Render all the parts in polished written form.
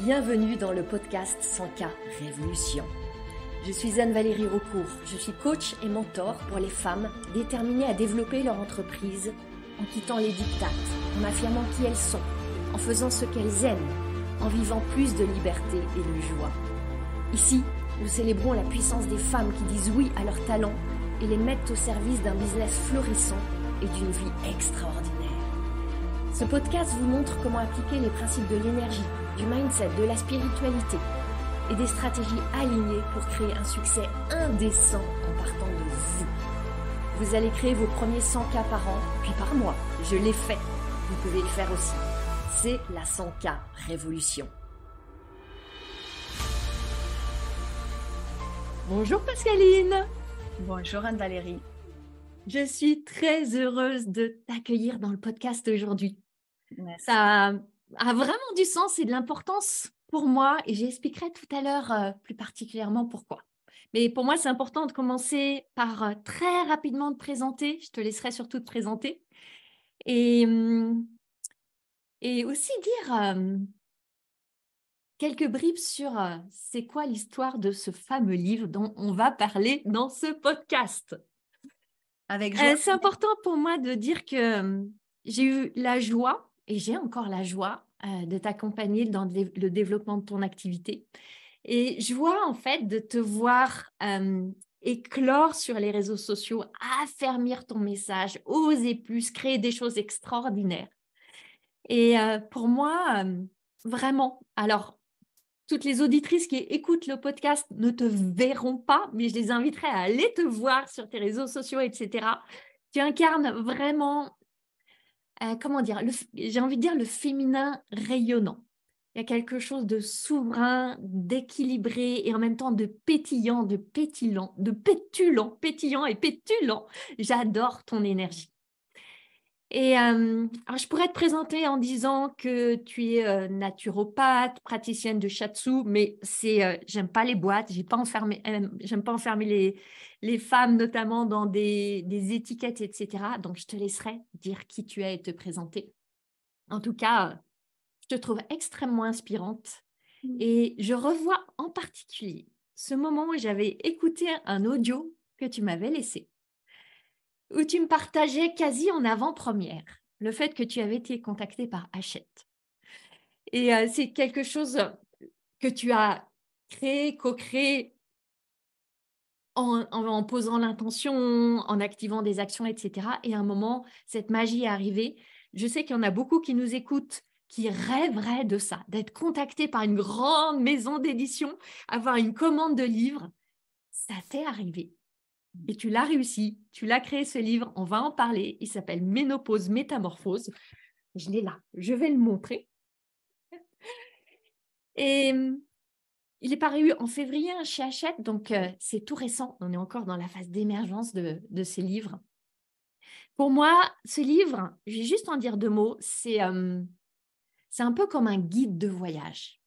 Bienvenue dans le podcast 100K Révolution. Je suis Anne-Valérie Raucourt, je suis coach et mentor pour les femmes déterminées à développer leur entreprise en quittant les diktats, en affirmant qui elles sont, en faisant ce qu'elles aiment, en vivant plus de liberté et de joie. Ici, nous célébrons la puissance des femmes qui disent oui à leurs talents et les mettent au service d'un business florissant et d'une vie extraordinaire. Ce podcast vous montre comment appliquer les principes de l'énergie, du mindset, de la spiritualité et des stratégies alignées pour créer un succès indécent en partant de vous. Vous allez créer vos premiers 100K par an, puis par mois. Je l'ai fait. Vous pouvez le faire aussi. C'est la 100K Révolution. Bonjour Pascaline. Bonjour Anne-Valérie. Je suis très heureuse de t'accueillir dans le podcast aujourd'hui. Merci. Ça a vraiment du sens et de l'importance pour moi et j'expliquerai tout à l'heure plus particulièrement pourquoi. Mais pour moi, c'est important de commencer par très rapidement te présenter. Je te laisserai surtout te présenter et aussi dire quelques bribes sur c'est quoi l'histoire de ce fameux livre dont on va parler dans ce podcast. Avec joie. C'est important pour moi de dire que j'ai eu la joie et j'ai encore la joie de t'accompagner dans le développement de ton activité. Et joie en fait de te voir éclore sur les réseaux sociaux, affermir ton message, oser plus, créer des choses extraordinaires. Et pour moi, vraiment, alors toutes les auditrices qui écoutent le podcast ne te verront pas, mais je les inviterai à aller te voir sur tes réseaux sociaux, etc. Tu incarnes vraiment, comment dire, j'ai envie de dire le féminin rayonnant. Il y a quelque chose de souverain, d'équilibré et en même temps de pétillant, de pétillant, de pétulant, pétillant et pétulant. J'adore ton énergie. Et alors je pourrais te présenter en disant que tu es naturopathe, praticienne de shiatsu, mais j'aime pas les boîtes, j'aime pas enfermer les femmes notamment dans des étiquettes, etc. Donc je te laisserai dire qui tu es et te présenter. En tout cas, je te trouve extrêmement inspirante et je revois en particulier ce moment où j'avais écouté un audio que tu m'avais laissé, où tu me partageais quasi en avant-première le fait que tu avais été contactée par Hachette. Et c'est quelque chose que tu as créé, co-créé en posant l'intention, en activant des actions, etc. Et à un moment, cette magie est arrivée. Je sais qu'il y en a beaucoup qui nous écoutent, qui rêveraient de ça, d'être contactés par une grande maison d'édition, avoir une commande de livres. Ça t'est arrivé. Et tu l'as réussi, tu l'as créé ce livre, on va en parler, il s'appelle Ménopause, Métamorphose. Je l'ai là, je vais le montrer. Et il est paru en février chez Hachette, donc c'est tout récent, on est encore dans la phase d'émergence de ces livres. Pour moi, ce livre, je vais juste en dire deux mots, c'est un peu comme un guide de voyage.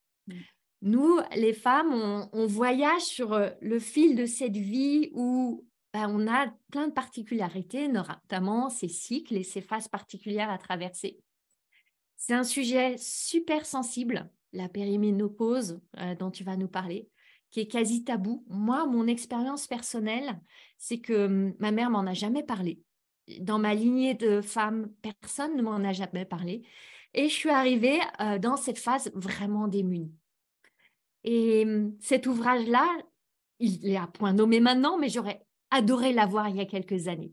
Nous, les femmes, on voyage sur le fil de cette vie où on a plein de particularités, notamment ces cycles et ces phases particulières à traverser. C'est un sujet super sensible, la périménopause dont tu vas nous parler, qui est quasi tabou. Moi, mon expérience personnelle, c'est que ma mère m'en a jamais parlé. Dans ma lignée de femmes, personne ne m'en a jamais parlé. Et je suis arrivée dans cette phase vraiment démunie. Et cet ouvrage-là, il est à point nommé maintenant, mais j'aurais adoré l'avoir il y a quelques années.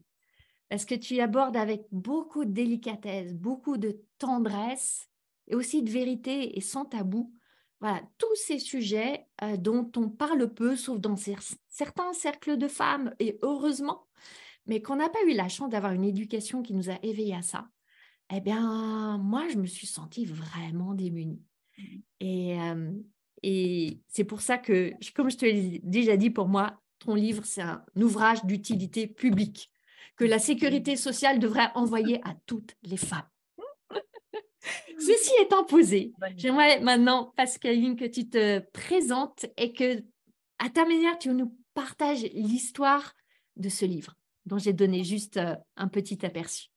Parce que tu abordes avec beaucoup de délicatesse, beaucoup de tendresse et aussi de vérité et sans tabou. Voilà, tous ces sujets dont on parle peu, sauf dans certains cercles de femmes, et heureusement, mais qu'on n'a pas eu la chance d'avoir une éducation qui nous a éveillés à ça. Eh bien, moi, je me suis sentie vraiment démunie. Et c'est pour ça que, comme je te l'ai déjà dit, pour moi, ton livre, c'est un ouvrage d'utilité publique que la sécurité sociale devrait envoyer à toutes les femmes. Ceci étant posé, j'aimerais maintenant, Pascaline, que tu te présentes et que, à ta manière, tu nous partages l'histoire de ce livre, dont j'ai donné juste un petit aperçu.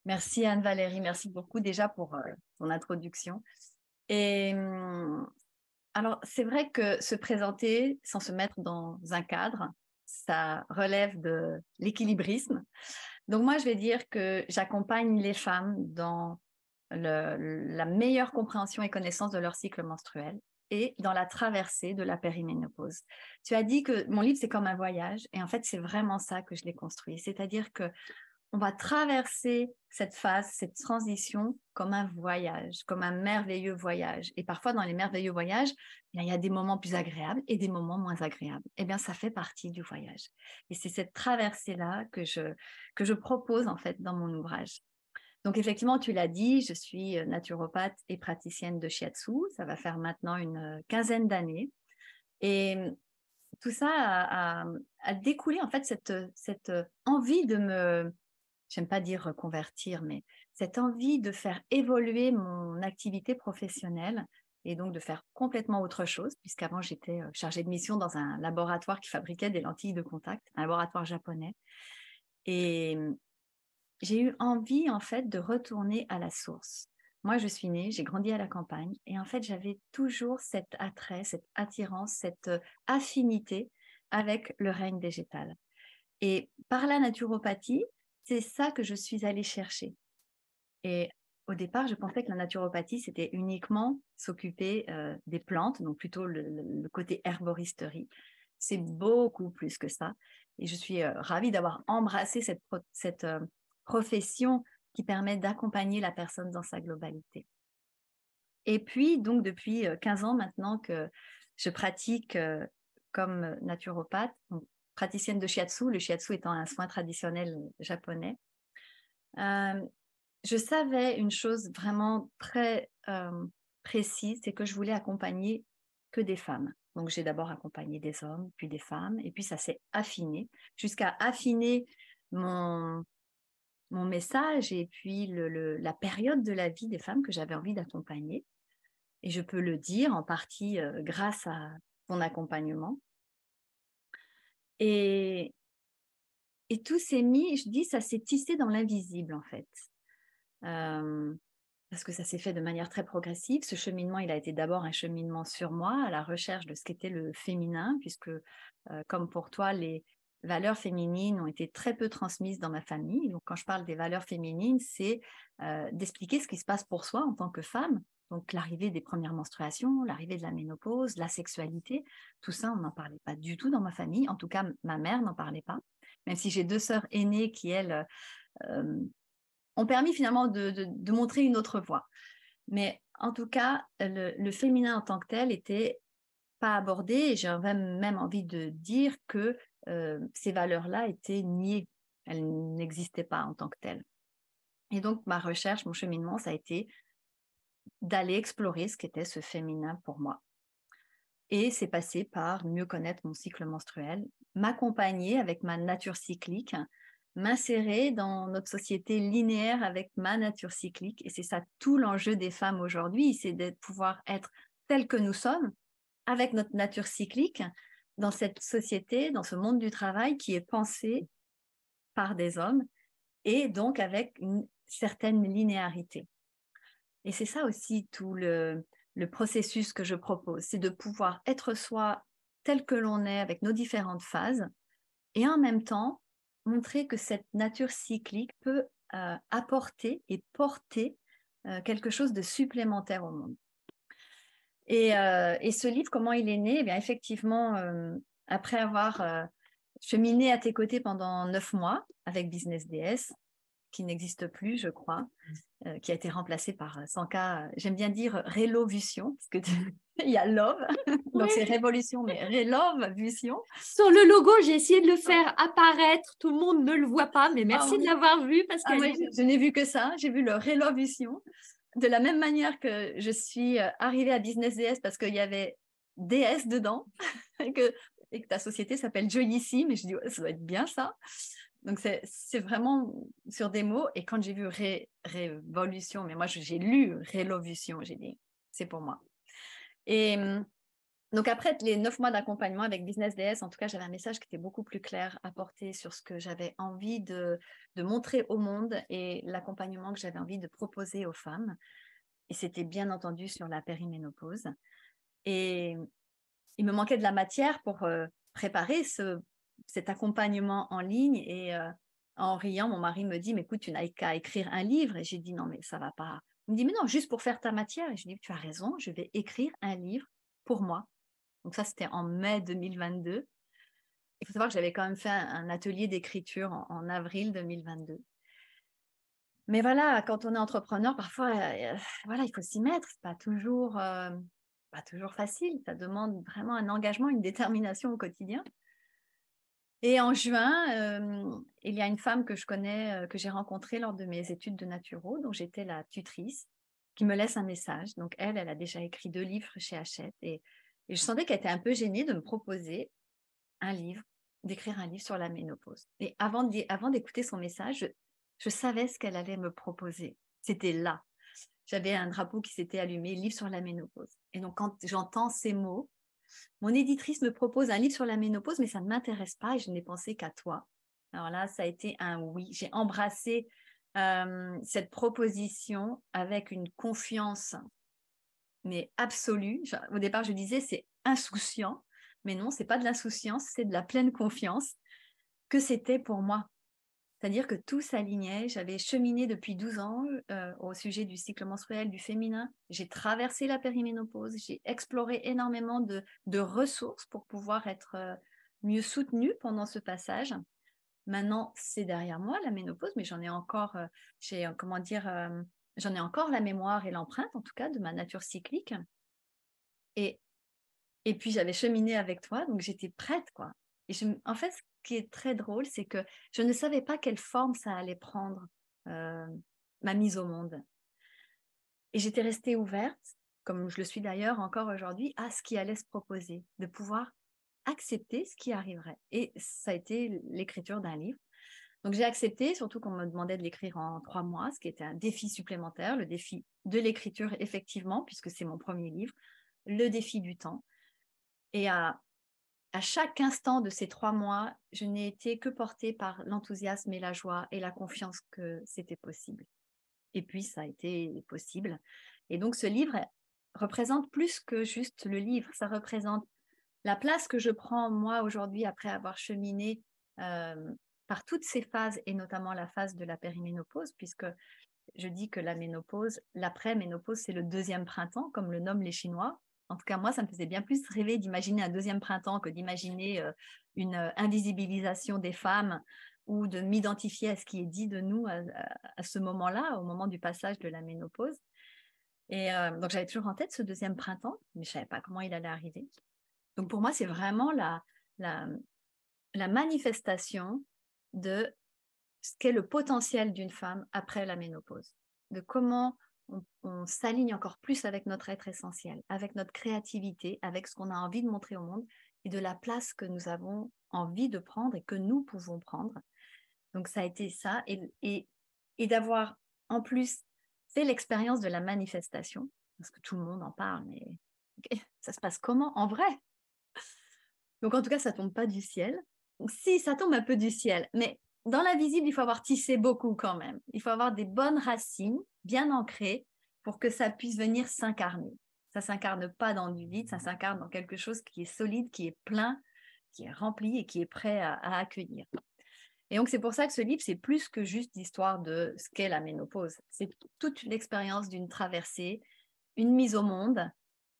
Merci Anne-Valérie, merci beaucoup déjà pour ton introduction. Et Alors, c'est vrai que se présenter sans se mettre dans un cadre, ça relève de l'équilibrisme. Donc, moi, je vais dire que j'accompagne les femmes dans la meilleure compréhension et connaissance de leur cycle menstruel et dans la traversée de la périménopause. Tu as dit que mon livre, c'est comme un voyage, et en fait, c'est vraiment ça que je l'ai construit. C'est-à-dire que on va traverser cette phase, cette transition comme un voyage, comme un merveilleux voyage. Et parfois, dans les merveilleux voyages, il y a des moments plus agréables et des moments moins agréables. Eh bien, ça fait partie du voyage. Et c'est cette traversée-là que je propose, en fait, dans mon ouvrage. Donc, effectivement, tu l'as dit, je suis naturopathe et praticienne de shiatsu. Ça va faire maintenant une quinzaine d'années. Et tout ça a découlé, en fait, cette envie de me, j'aime pas dire reconvertir, mais cette envie de faire évoluer mon activité professionnelle et donc de faire complètement autre chose, puisqu'avant j'étais chargée de mission dans un laboratoire qui fabriquait des lentilles de contact, un laboratoire japonais. Et j'ai eu envie en fait de retourner à la source. Moi, je suis née, j'ai grandi à la campagne et en fait, j'avais toujours cet attrait, cette attirance, cette affinité avec le règne végétal. Et par la naturopathie, c'est ça que je suis allée chercher. Et au départ, je pensais que la naturopathie, c'était uniquement s'occuper des plantes, donc plutôt le côté herboristerie. C'est beaucoup plus que ça. Et je suis ravie d'avoir embrassé cette profession qui permet d'accompagner la personne dans sa globalité. Et puis, donc, depuis 15 ans maintenant que je pratique comme naturopathe, donc, praticienne de shiatsu, le shiatsu étant un soin traditionnel japonais, euh, je savais une chose vraiment très précise, c'est que je voulais accompagner que des femmes. Donc, j'ai d'abord accompagné des hommes, puis des femmes, et puis ça s'est affiné, jusqu'à affiner mon, mon message et puis la période de la vie des femmes que j'avais envie d'accompagner. Et je peux le dire en partie grâce à ton accompagnement. Et, et tout s'est mis, je dis, ça s'est tissé dans l'invisible en fait. Parce que ça s'est fait de manière très progressive. Ce cheminement, il a été d'abord un cheminement sur moi, à la recherche de ce qu'était le féminin, puisque comme pour toi, les valeurs féminines ont été très peu transmises dans ma famille. Donc quand je parle des valeurs féminines, c'est d'expliquer ce qui se passe pour soi en tant que femme. Donc l'arrivée des premières menstruations, l'arrivée de la ménopause, la sexualité, tout ça, on n'en parlait pas du tout dans ma famille. En tout cas, ma mère n'en parlait pas. Même si j'ai deux sœurs aînées qui, elles, ont permis finalement de montrer une autre voie. Mais en tout cas, le féminin en tant que tel était pas abordé et j'ai même envie de dire que ces valeurs-là étaient niées. Elles n'existaient pas en tant que telles. Et donc, ma recherche, mon cheminement, ça a été d'aller explorer ce qu'était ce féminin pour moi. Et c'est passé par mieux connaître mon cycle menstruel, m'accompagner avec ma nature cyclique, m'insérer dans notre société linéaire avec ma nature cyclique. Et c'est ça tout l'enjeu des femmes aujourd'hui, c'est de pouvoir être telles que nous sommes, avec notre nature cyclique, dans cette société, dans ce monde du travail qui est pensé par des hommes, et donc avec une certaine linéarité. Et c'est ça aussi tout le processus que je propose, c'est de pouvoir être soi tel que l'on est avec nos différentes phases, et en même temps montrer que cette nature cyclique peut apporter et porter quelque chose de supplémentaire au monde. Et ce livre, comment il est né? Eh bien, effectivement, après avoir cheminé à tes côtés pendant 9 mois avec Business DS, qui n'existe plus, je crois, qui a été remplacé par Sanka, j'aime bien dire Relovution, parce que il y a Love, donc c'est Révolution, mais Relovution. Sur le logo, j'ai essayé de le faire apparaître, tout le monde ne le voit pas, mais merci de l'avoir vu parce que je n'ai vu que ça, j'ai vu le Relovution. De la même manière que je suis arrivée à Business DS parce qu'il y avait DS dedans et que ta société s'appelle Joyissime, mais je dis ouais, ça doit être bien ça. Donc c'est vraiment sur des mots. Et quand j'ai vu Révolution, mais moi j'ai lu Rélovution, j'ai dit c'est pour moi. Et donc après les 9 mois d'accompagnement avec Business DS, en tout cas j'avais un message qui était beaucoup plus clair à porter sur ce que j'avais envie de montrer au monde et l'accompagnement que j'avais envie de proposer aux femmes. Et c'était bien entendu sur la périménopause. Et il me manquait de la matière pour préparer cet accompagnement en ligne. Et en riant, mon mari me dit, mais écoute, tu n'as qu'à écrire un livre. Et j'ai dit, non, mais ça va pas. Il me dit, mais non, juste pour faire ta matière. Et je dis, tu as raison, je vais écrire un livre pour moi. Donc ça, c'était en mai 2022. Il faut savoir que j'avais quand même fait un atelier d'écriture en avril 2022. Mais voilà, quand on est entrepreneur, parfois, voilà, il faut s'y mettre. C'est pas toujours facile. Ça demande vraiment un engagement, une détermination au quotidien. Et en juin, il y a une femme que je connais, que j'ai rencontrée lors de mes études de naturo, dont j'étais la tutrice, qui me laisse un message. Donc elle a déjà écrit 2 livres chez Hachette. Et je sentais qu'elle était un peu gênée de me proposer d'écrire un livre sur la ménopause. Et avant d'écouter son message, je savais ce qu'elle allait me proposer. C'était là. J'avais un drapeau qui s'était allumé, livre sur la ménopause. Et donc, quand j'entends ces mots, mon éditrice me propose un livre sur la ménopause, mais ça ne m'intéresse pas et je n'ai pensé qu'à toi. Alors là, ça a été un oui. J'ai embrassé cette proposition avec une confiance, mais absolue. Au départ, je disais, c'est insouciant. Mais non, c'est pas de l'insouciance, c'est de la pleine confiance que c'était pour moi. C'est-à-dire que tout s'alignait. J'avais cheminé depuis 12 ans au sujet du cycle menstruel, du féminin. J'ai traversé la périménopause. J'ai exploré énormément de ressources pour pouvoir être mieux soutenue pendant ce passage. Maintenant, c'est derrière moi, la ménopause, mais j'en ai encore, j'en ai encore la mémoire et l'empreinte, en tout cas, de ma nature cyclique. Et puis, j'avais cheminé avec toi, donc j'étais prête, quoi. Et en fait, ce qui est très drôle, c'est que je ne savais pas quelle forme ça allait prendre, ma mise au monde. Et j'étais restée ouverte, comme je le suis d'ailleurs encore aujourd'hui, à ce qui allait se proposer, de pouvoir accepter ce qui arriverait. Et ça a été l'écriture d'un livre. Donc, j'ai accepté, surtout qu'on me demandait de l'écrire en 3 mois, ce qui était un défi supplémentaire, le défi de l'écriture, effectivement, puisque c'est mon premier livre, le défi du temps. Et à chaque instant de ces 3 mois, je n'ai été que portée par l'enthousiasme et la joie et la confiance que c'était possible. Et puis, ça a été possible. Et donc, ce livre représente plus que juste le livre. Ça représente la place que je prends, moi, aujourd'hui, après avoir cheminé par toutes ces phases, et notamment la phase de la périménopause, puisque je dis que la ménopause, l'après-ménopause, c'est le 2e printemps, comme le nomment les Chinois. En tout cas, moi, ça me faisait bien plus rêver d'imaginer un 2e printemps que d'imaginer une invisibilisation des femmes ou de m'identifier à ce qui est dit de nous à ce moment-là, au moment du passage de la ménopause. Et donc, j'avais toujours en tête ce 2e printemps, mais je ne savais pas comment il allait arriver. Donc, pour moi, c'est vraiment la manifestation de ce qu'est le potentiel d'une femme après la ménopause, de comment on s'aligne encore plus avec notre être essentiel, avec notre créativité, avec ce qu'on a envie de montrer au monde et de la place que nous avons envie de prendre et que nous pouvons prendre. Donc, ça a été ça et d'avoir en plus fait l'expérience de la manifestation, parce que tout le monde en parle, mais ça se passe comment en vrai? Donc, en tout cas, ça tombe pas du ciel. Donc, si, ça tombe un peu du ciel, mais dans l'invisible, il faut avoir tissé beaucoup quand même. Il faut avoir des bonnes racines, bien ancrées, pour que ça puisse venir s'incarner. Ça ne s'incarne pas dans du vide, ça s'incarne dans quelque chose qui est solide, qui est plein, qui est rempli et qui est prêt à accueillir. Et donc, c'est pour ça que ce livre, c'est plus que juste l'histoire de ce qu'est la ménopause. C'est toute l'expérience d'une traversée, une mise au monde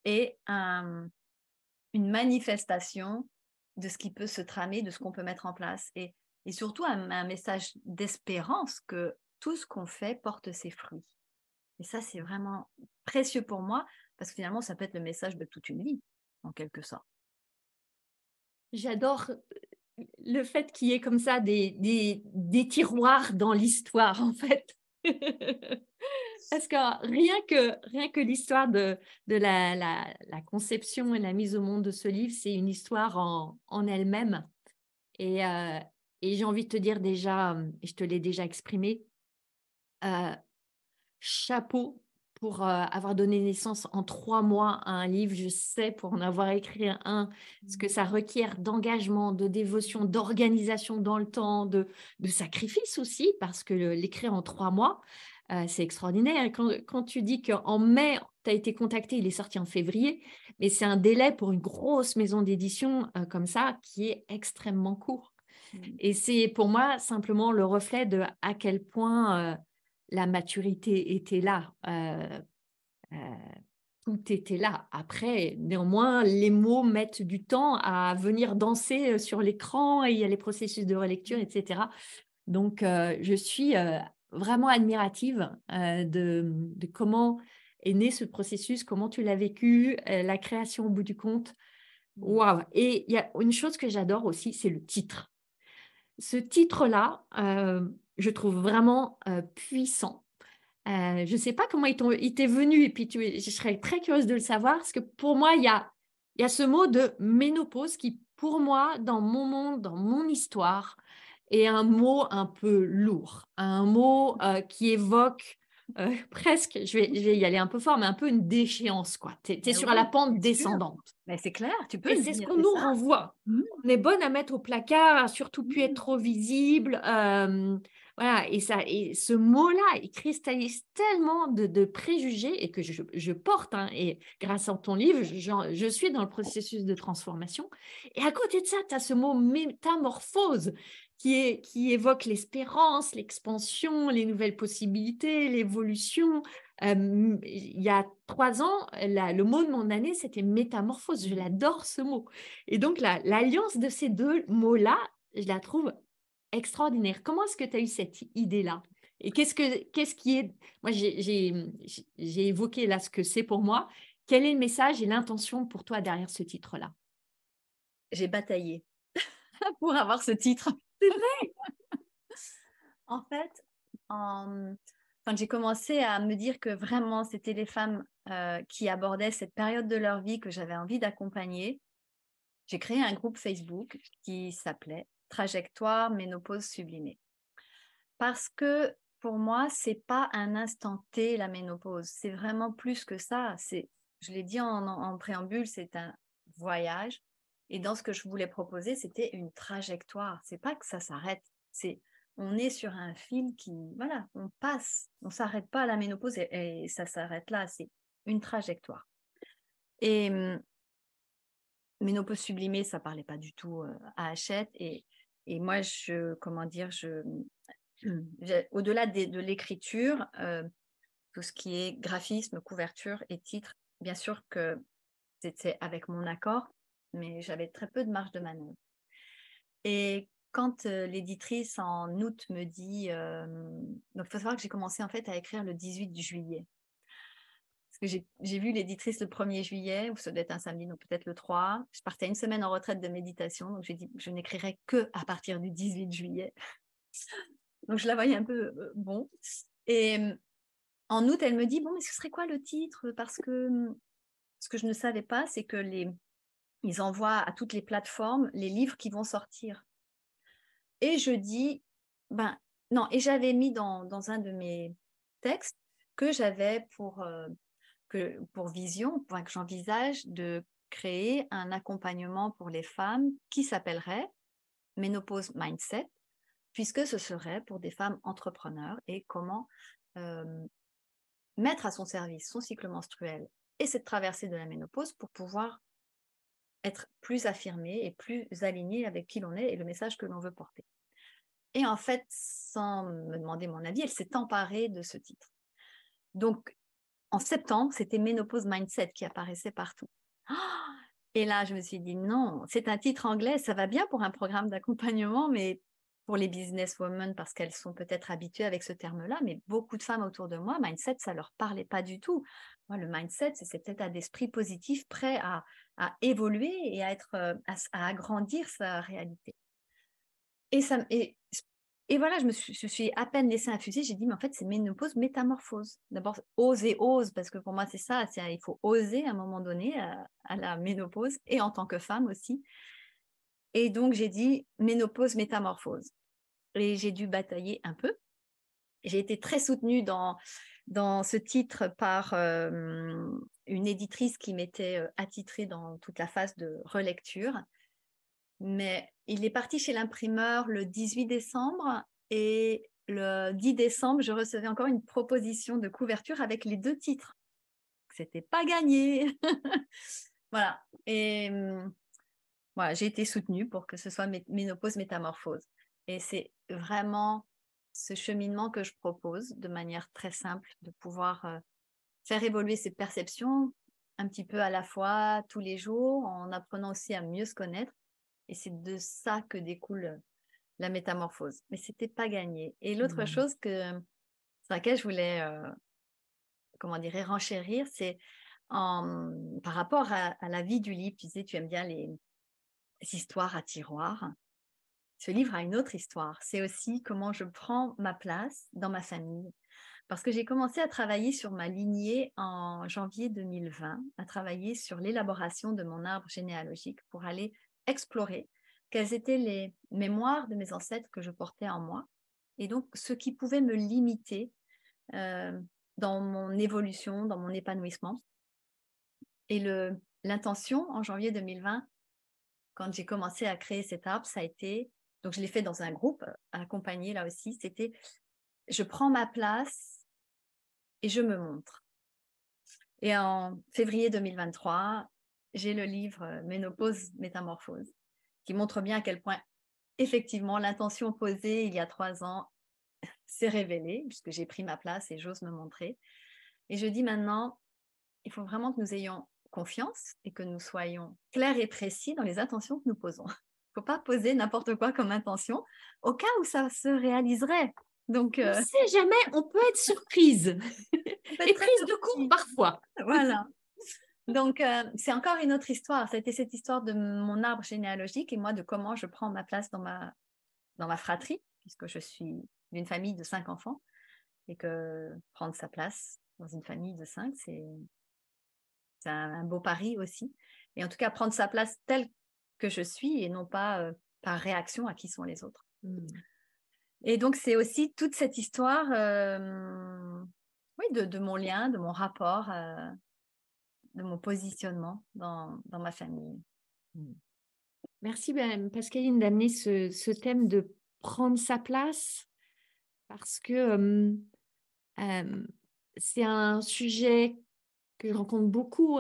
et une manifestation de ce qui peut se tramer, de ce qu'on peut mettre en place. Et surtout, un message d'espérance que tout ce qu'on fait porte ses fruits. Et ça, c'est vraiment précieux pour moi, parce que finalement, ça peut être le message de toute une vie, en quelque sorte. J'adore le fait qu'il y ait comme ça des tiroirs dans l'histoire, en fait. Parce que rien que l'histoire de la conception et la mise au monde de ce livre, c'est une histoire en elle-même. Et j'ai envie de te dire déjà, et je te l'ai déjà exprimé, chapeau pour avoir donné naissance en 3 mois à un livre. Je sais, pour en avoir écrit un, ce que ça requiert d'engagement, de dévotion, d'organisation dans le temps, de sacrifice aussi, parce que l'écrire en 3 mois, c'est extraordinaire. Et quand tu dis qu'en mai, tu as été contacté, il est sorti en février, mais c'est un délai pour une grosse maison d'édition comme ça qui est extrêmement court. Et c'est pour moi simplement le reflet de à quel point la maturité était là. Euh, Tout était là. Après, néanmoins, les mots mettent du temps à venir danser sur l'écran et il y a les processus de relecture, etc. Donc, je suis vraiment admirative de comment est né ce processus, comment tu l'as vécu, la création au bout du compte. Waouh! Et il y a une chose que j'adore aussi, c'est le titre. Ce titre-là, je trouve vraiment puissant. Je ne sais pas comment il t'est venu, et puis je serais très curieuse de le savoir, parce que pour moi, il y a ce mot de ménopause qui, pour moi, dans mon monde, dans mon histoire, est un mot un peu lourd, un mot qui évoque presque, je vais y aller un peu fort, mais un peu une déchéance, quoi. Tu es sur la Oui, pente c'est sûr. descendante. Mais c'est clair, tu peux Et le c'est ce dire, qu'on c'est nous ça. renvoie. Mmh. On est bonne à mettre au placard, à surtout plus être Mmh. trop visible. Voilà, et ce mot-là, il cristallise tellement de préjugés et que je porte. Hein, et grâce à ton livre, je suis dans le processus de transformation. Et à côté de ça, tu as ce mot métamorphose qui évoque l'espérance, l'expansion, les nouvelles possibilités, l'évolution. Il y a 3 ans, le mot de mon année, c'était métamorphose. Je l'adore ce mot. Et donc, l'alliance de ces deux mots-là, je la trouve extraordinaire. Comment est-ce que tu as eu cette idée-là? Et qu'est-ce qui est... Moi, j'ai évoqué là ce que c'est pour moi. Quel est le message et l'intention pour toi derrière ce titre-là? J'ai bataillé pour avoir ce titre. C'est vrai. En fait, quand j'ai commencé à me dire que vraiment c'était les femmes qui abordaient cette période de leur vie que j'avais envie d'accompagner, j'ai créé un groupe Facebook qui s'appelait Trajectoire Ménopause Sublimée. Parce que pour moi, c'est pas un instant T la ménopause, c'est vraiment plus que ça. Je l'ai dit en préambule, c'est un voyage. Et dans ce que je voulais proposer, c'était une trajectoire. C'est pas que ça s'arrête, on est sur un fil qui, voilà, on passe, on s'arrête pas à la ménopause et ça s'arrête là. C'est une trajectoire. Et ménopause sublimée, ça parlait pas du tout à Hachette. Et moi, comment dire, au-delà de l'écriture, tout ce qui est graphisme, couverture et titre, bien sûr que c'était avec mon accord, mais j'avais très peu de marge de manœuvre. Et quand l'éditrice en août me dit, donc il faut savoir que j'ai commencé en fait à écrire le 18 juillet. Parce que j'ai vu l'éditrice le 1er juillet, ou ça doit être un samedi, donc peut-être le 3. Je partais une semaine en retraite de méditation, donc j'ai dit je n'écrirai que à partir du 18 juillet. Donc je la voyais un peu bon. Et en août, elle me dit bon, mais ce serait quoi le titre? Parce que ce que je ne savais pas, c'est que ils envoient à toutes les plateformes les livres qui vont sortir. Et je dis ben non. Et j'avais mis dans un de mes textes que j'avais pour vision, que j'envisage de créer un accompagnement pour les femmes qui s'appellerait Ménopause Mindset, puisque ce serait pour des femmes entrepreneurs et comment mettre à son service son cycle menstruel et cette traversée de la ménopause pour pouvoir être plus affirmée et plus alignée avec qui l'on est et le message que l'on veut porter. Et en fait, sans me demander mon avis, elle s'est emparée de ce titre. Donc, en septembre, c'était Ménopause Mindset qui apparaissait partout. Et là, je me suis dit, non, c'est un titre anglais, ça va bien pour un programme d'accompagnement, mais pour les businesswomen, parce qu'elles sont peut-être habituées avec ce terme-là, mais beaucoup de femmes autour de moi, mindset, ça ne leur parlait pas du tout. Moi, le mindset, c'est cet état d'esprit positif, prêt à évoluer et à agrandir sa réalité. Et voilà, je suis à peine laissée infuser. J'ai dit, mais en fait, c'est ménopause, métamorphose. D'abord, ose, parce que pour moi, c'est ça. Il faut oser à un moment donné à la ménopause et en tant que femme aussi. Et donc, j'ai dit ménopause, métamorphose. Et j'ai dû batailler un peu. J'ai été très soutenue dans dans ce titre par une éditrice qui m'était attitrée dans toute la phase de relecture. Mais il est parti chez l'imprimeur le 18 décembre et le 10 décembre, je recevais encore une proposition de couverture avec les 2 titres. C'était pas gagné. Voilà. Et voilà, j'ai été soutenue pour que ce soit Ménopause Métamorphose. Et c'est vraiment ce cheminement que je propose de manière très simple, de pouvoir faire évoluer ses perceptions un petit peu à la fois tous les jours, en apprenant aussi à mieux se connaître. Et c'est de ça que découle la métamorphose. Mais ce n'était pas gagné. Et l'autre chose sur laquelle je voulais renchérir, c'est par rapport à la vie du livre. Tu disais, tu aimes bien les histoires à tiroir. Ce livre a une autre histoire. C'est aussi comment je prends ma place dans ma famille. Parce que j'ai commencé à travailler sur ma lignée en janvier 2020, à travailler sur l'élaboration de mon arbre généalogique pour aller explorer quelles étaient les mémoires de mes ancêtres que je portais en moi et donc ce qui pouvait me limiter dans mon évolution, dans mon épanouissement. Et l'intention en janvier 2020, quand j'ai commencé à créer cet arbre, ça a été, donc je l'ai fait dans un groupe accompagné là aussi, c'était je prends ma place et je me montre. Et en février 2023, j'ai le livre Ménopause Métamorphose qui montre bien à quel point effectivement l'intention posée il y a 3 ans s'est révélée puisque j'ai pris ma place et j'ose me montrer. Et je dis maintenant, il faut vraiment que nous ayons confiance et que nous soyons clairs et précis dans les intentions que nous posons. Il ne faut pas poser n'importe quoi comme intention au cas où ça se réaliserait. Donc, on ne sait jamais, on peut être surprise et prise de court parfois. Voilà. Donc, c'est encore une autre histoire. Ça a été cette histoire de mon arbre généalogique et moi de comment je prends ma place dans ma fratrie, puisque je suis d'une famille de 5 enfants et que prendre sa place dans une famille de 5, c'est un beau pari aussi. Et en tout cas, prendre sa place telle que je suis et non pas par réaction à qui sont les autres. Et donc, c'est aussi toute cette histoire de mon lien, de mon rapport, de mon positionnement dans ma famille. Merci Pascaline d'amener ce thème de prendre sa place parce que c'est un sujet que je rencontre beaucoup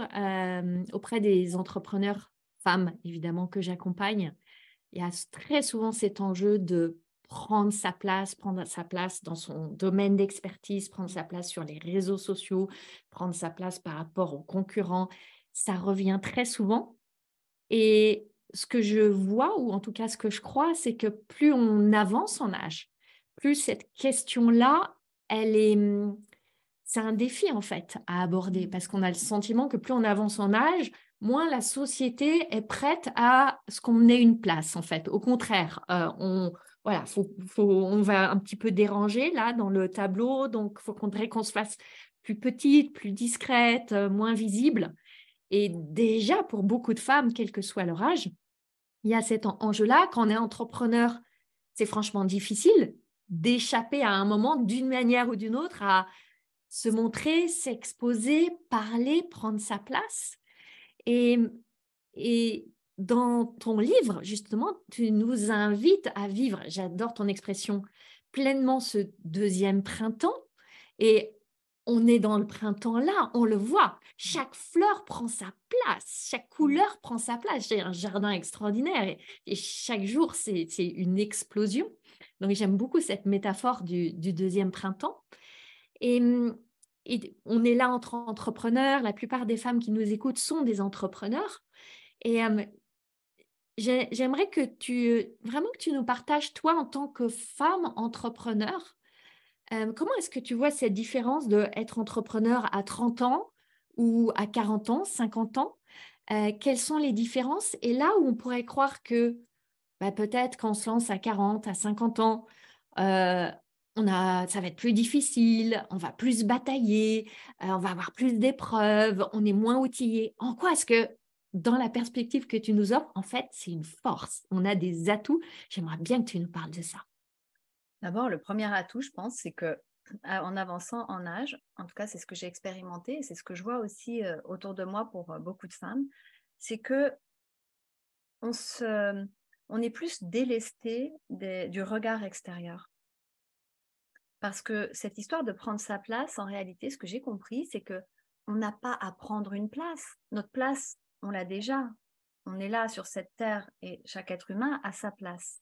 auprès des entrepreneurs femmes, évidemment, que j'accompagne. Il y a très souvent cet enjeu de prendre sa place dans son domaine d'expertise, prendre sa place sur les réseaux sociaux, prendre sa place par rapport aux concurrents. Ça revient très souvent. Et ce que je vois, ou en tout cas ce que je crois, c'est que plus on avance en âge, plus cette question-là, c'est un défi en fait à aborder parce qu'on a le sentiment que plus on avance en âge, moins la société est prête à ce qu'on ait une place en fait. Au contraire, on va un petit peu déranger là dans le tableau, donc il faudrait qu'on se fasse plus petite, plus discrète, moins visible. Et déjà, pour beaucoup de femmes, quel que soit leur âge, il y a cet enjeu-là. Quand on est entrepreneur, c'est franchement difficile d'échapper à un moment, d'une manière ou d'une autre, à se montrer, s'exposer, parler, prendre sa place. Et dans ton livre, justement, tu nous invites à vivre, j'adore ton expression, pleinement ce deuxième printemps. Et on est dans le printemps là, on le voit. Chaque fleur prend sa place, chaque couleur prend sa place. J'ai un jardin extraordinaire et chaque jour, c'est une explosion. Donc, j'aime beaucoup cette métaphore du deuxième printemps. Et on est là entre entrepreneurs. La plupart des femmes qui nous écoutent sont des entrepreneurs. Et j'aimerais que tu nous partages, toi, en tant que femme entrepreneur, comment est-ce que tu vois cette différence d'être entrepreneur à 30 ans ou à 40 ans, 50 ans? Quelles sont les différences? Et là où on pourrait croire que peut-être quand on se lance à 40, à 50 ans, ça va être plus difficile, on va plus batailler, on va avoir plus d'épreuves, on est moins outillé. En quoi est-ce que, dans la perspective que tu nous offres, en fait, c'est une force, on a des atouts. J'aimerais bien que tu nous parles de ça. D'abord, le premier atout, je pense, c'est que en avançant en âge. En tout cas, c'est ce que j'ai expérimenté et c'est ce que je vois aussi autour de moi pour beaucoup de femmes. C'est que on est plus délesté du regard extérieur. Parce que cette histoire de prendre sa place, en réalité, ce que j'ai compris, c'est que on n'a pas à prendre une place. Notre place, on l'a déjà. On est là sur cette terre et chaque être humain a sa place.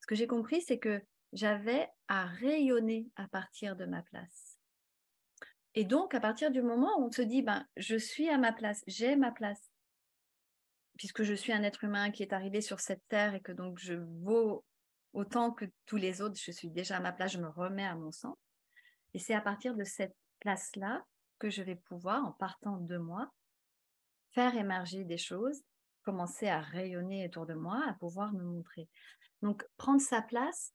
Ce que j'ai compris, c'est que j'avais à rayonner à partir de ma place. Et donc, à partir du moment où on se dit, ben, je suis à ma place, j'ai ma place, puisque je suis un être humain qui est arrivé sur cette terre et que donc je vaux autant que tous les autres, je suis déjà à ma place, je me remets à mon centre. Et c'est à partir de cette place-là que je vais pouvoir, en partant de moi, faire émerger des choses, commencer à rayonner autour de moi, à pouvoir me montrer. Donc, prendre sa place,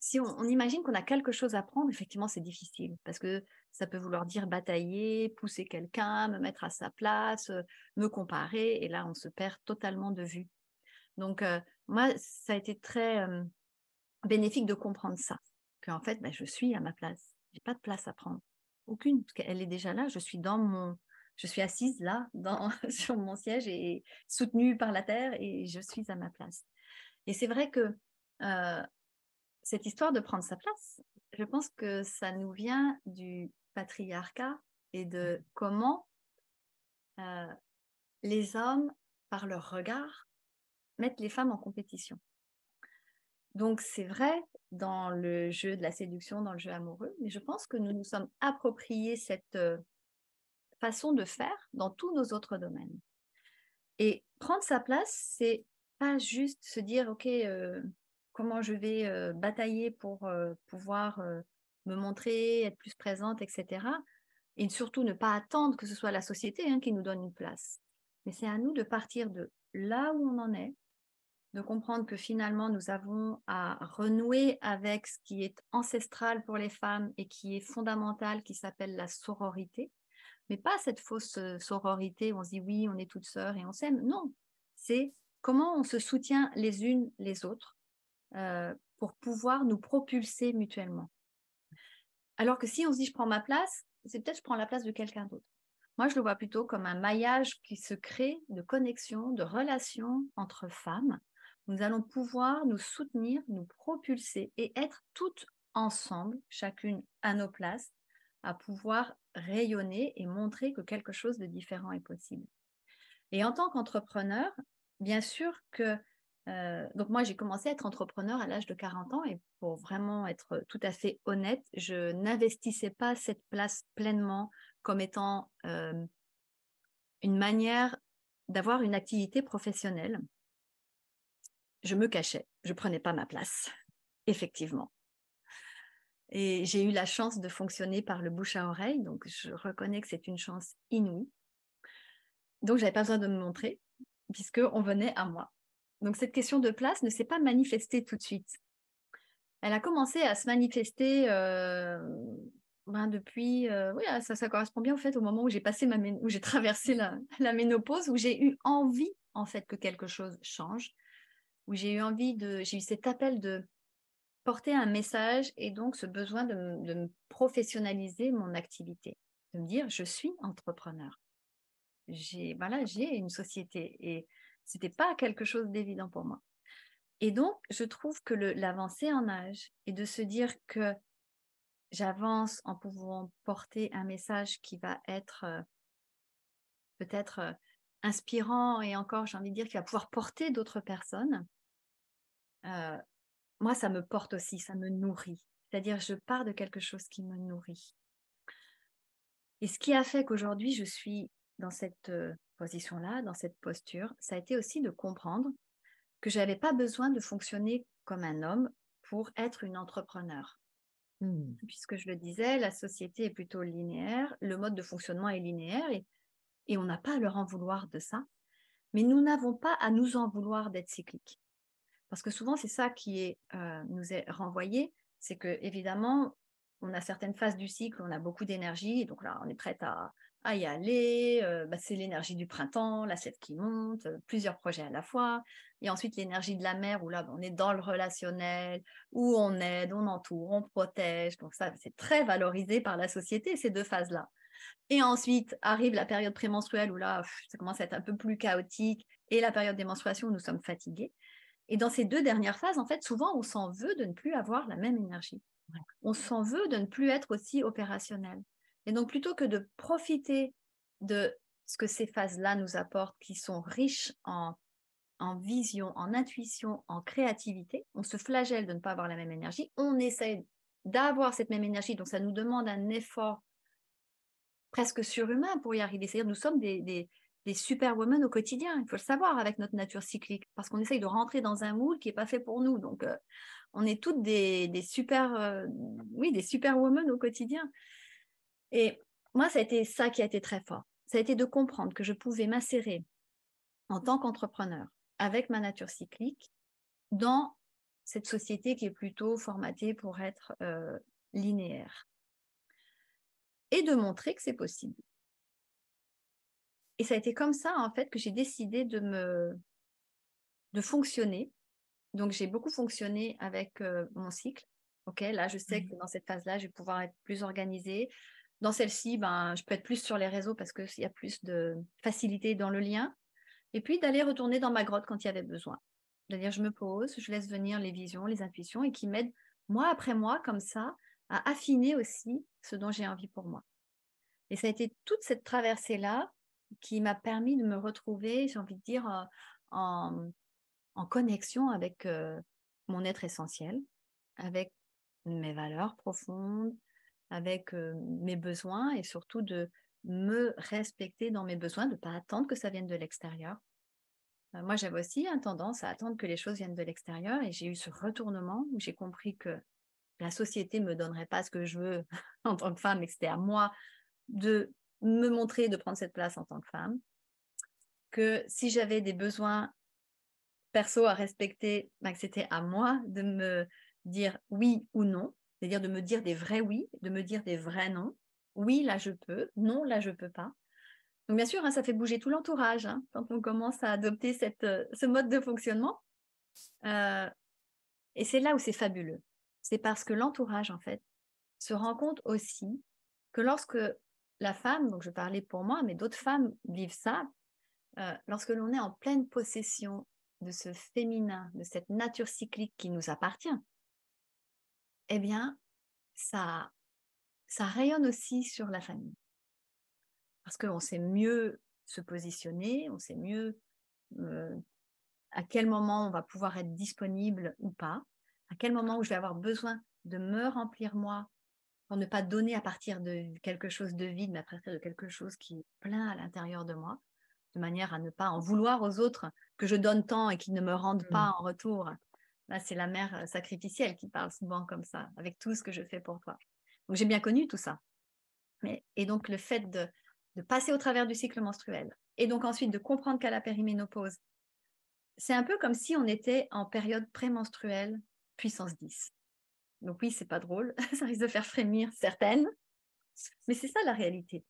si on imagine qu'on a quelque chose à prendre, effectivement, c'est difficile parce que ça peut vouloir dire batailler, pousser quelqu'un, me mettre à sa place, me comparer, et là, on se perd totalement de vue. Donc, moi, ça a été très bénéfique de comprendre ça, qu'en fait, ben, je suis à ma place. Je n'ai pas de place à prendre. Aucune, parce qu'elle est déjà là. Je suis assise là, sur mon siège et soutenue par la terre et je suis à ma place. Et c'est vrai que cette histoire de prendre sa place, je pense que ça nous vient du patriarcat et de comment les hommes, par leur regard, mettent les femmes en compétition. Donc c'est vrai dans le jeu de la séduction, dans le jeu amoureux, mais je pense que nous nous sommes appropriés cette façon de faire dans tous nos autres domaines. Et prendre sa place, c'est pas juste se dire, OK, comment je vais batailler pour pouvoir me montrer, être plus présente, etc. Et surtout ne pas attendre que ce soit la société qui nous donne une place. Mais c'est à nous de partir de là où on en est, de comprendre que finalement, nous avons à renouer avec ce qui est ancestral pour les femmes et qui est fondamental, qui s'appelle la sororité. Mais pas cette fausse sororité où on se dit oui, on est toutes sœurs et on s'aime. Non, c'est comment on se soutient les unes les autres pour pouvoir nous propulser mutuellement. Alors que si on se dit je prends ma place, c'est peut-être je prends la place de quelqu'un d'autre. Moi, je le vois plutôt comme un maillage qui se crée de connexion, de relations entre femmes. Nous allons pouvoir nous soutenir, nous propulser et être toutes ensemble, chacune à nos places, à pouvoir rayonner et montrer que quelque chose de différent est possible. Et en tant qu'entrepreneur, bien sûr que donc moi, j'ai commencé à être entrepreneur à l'âge de 40 ans et pour vraiment être tout à fait honnête, je n'investissais pas cette place pleinement comme étant une manière d'avoir une activité professionnelle. Je me cachais, je ne prenais pas ma place, effectivement. Et j'ai eu la chance de fonctionner par le bouche à oreille, donc je reconnais que c'est une chance inouïe. Donc, je n'avais pas besoin de me montrer, puisqu'on venait à moi. Donc, cette question de place ne s'est pas manifestée tout de suite. Elle a commencé à se manifester depuis... oui, ça correspond bien, en fait, au moment où j'ai passé où j'ai traversé la ménopause, où j'ai eu envie, en fait, que quelque chose change, où j'ai eu cet appel de porter un message et donc ce besoin de me professionnaliser mon activité, de me dire, je suis entrepreneur. J'ai une société et ce n'était pas quelque chose d'évident pour moi. Et donc, je trouve que l'avancée en âge et de se dire que j'avance en pouvant porter un message qui va être peut-être inspirant et encore, j'ai envie de dire, qui va pouvoir porter d'autres personnes, moi, ça me porte aussi, ça me nourrit. C'est-à-dire, je pars de quelque chose qui me nourrit. Et ce qui a fait qu'aujourd'hui, je suis dans cette position-là, dans cette posture, ça a été aussi de comprendre que je n'avais pas besoin de fonctionner comme un homme pour être une entrepreneur. Puisque je le disais, la société est plutôt linéaire, le mode de fonctionnement est linéaire et on n'a pas à leur en vouloir de ça. Mais nous n'avons pas à nous en vouloir d'être cycliques. Parce que souvent, c'est ça qui nous est renvoyé, c'est que évidemment, on a certaines phases du cycle, on a beaucoup d'énergie, et donc là, on est prête à à y aller. C'est l'énergie du printemps, l'assiette qui monte, plusieurs projets à la fois. Et ensuite, l'énergie de la mer, où là, on est dans le relationnel, où on aide, on entoure, on protège. Donc ça, c'est très valorisé par la société, ces deux phases-là. Et ensuite, arrive la période prémenstruelle, où là, ça commence à être un peu plus chaotique, et la période des menstruations, où nous sommes fatigués. Et dans ces deux dernières phases, en fait, souvent, on s'en veut de ne plus avoir la même énergie. On s'en veut de ne plus être aussi opérationnel. Et donc, plutôt que de profiter de ce que ces phases-là nous apportent, qui sont riches en vision, en intuition, en créativité, on se flagelle de ne pas avoir la même énergie. On essaie d'avoir cette même énergie, donc ça nous demande un effort presque surhumain pour y arriver. C'est-à-dire, nous sommes des superwomen au quotidien, il faut le savoir, avec notre nature cyclique, parce qu'on essaye de rentrer dans un moule qui n'est pas fait pour nous. Donc, on est toutes des superwomen au quotidien. Et moi, ça a été ça qui a été très fort. Ça a été de comprendre que je pouvais m'insérer en tant qu'entrepreneur avec ma nature cyclique dans cette société qui est plutôt formatée pour être linéaire. Et de montrer que c'est possible. Et ça a été comme ça, en fait, que j'ai décidé de fonctionner. Donc, j'ai beaucoup fonctionné avec mon cycle. Ok, là, je sais que dans cette phase-là, je vais pouvoir être plus organisée. Dans celle-ci, je peux être plus sur les réseaux parce qu'il y a plus de facilité dans le lien. Et puis, d'aller retourner dans ma grotte quand il y avait besoin. C'est-à-dire, je me pose, je laisse venir les visions, les intuitions et qui m'aident, mois après mois, comme ça, à affiner aussi ce dont j'ai envie pour moi. Et ça a été toute cette traversée-là qui m'a permis de me retrouver, j'ai envie de dire, en connexion avec mon être essentiel, avec mes valeurs profondes, avec mes besoins et surtout de me respecter dans mes besoins, de ne pas attendre que ça vienne de l'extérieur. Moi, j'avais aussi tendance à attendre que les choses viennent de l'extérieur et j'ai eu ce retournement où j'ai compris que la société ne me donnerait pas ce que je veux en tant que femme, mais que c'était à moi de me montrer, de prendre cette place en tant que femme, que si j'avais des besoins perso à respecter, que c'était à moi de me dire oui ou non, c'est-à-dire de me dire des vrais oui, de me dire des vrais non. Oui, là je peux, non, là je peux pas. Donc bien sûr, ça fait bouger tout l'entourage quand on commence à adopter ce mode de fonctionnement. Et c'est là où c'est fabuleux. C'est parce que l'entourage, en fait, se rend compte aussi que lorsque la femme, donc je parlais pour moi, mais d'autres femmes vivent ça, lorsque l'on est en pleine possession de ce féminin, de cette nature cyclique qui nous appartient, eh bien, ça rayonne aussi sur la famille. Parce qu'on sait mieux se positionner, on sait mieux à quel moment on va pouvoir être disponible ou pas, à quel moment où je vais avoir besoin de me remplir moi pour ne pas donner à partir de quelque chose de vide, mais à partir de quelque chose qui est plein à l'intérieur de moi, de manière à ne pas en vouloir aux autres que je donne tant et qu'ils ne me rendent pas en retour. Là, c'est la mère sacrificielle qui parle souvent comme ça, avec tout ce que je fais pour toi. Donc, j'ai bien connu tout ça. Et donc, le fait de passer au travers du cycle menstruel, et donc ensuite de comprendre qu'à la périménopause, c'est un peu comme si on était en période prémenstruelle puissance 10. Donc oui, c'est pas drôle, ça risque de faire frémir certaines, mais c'est ça la réalité.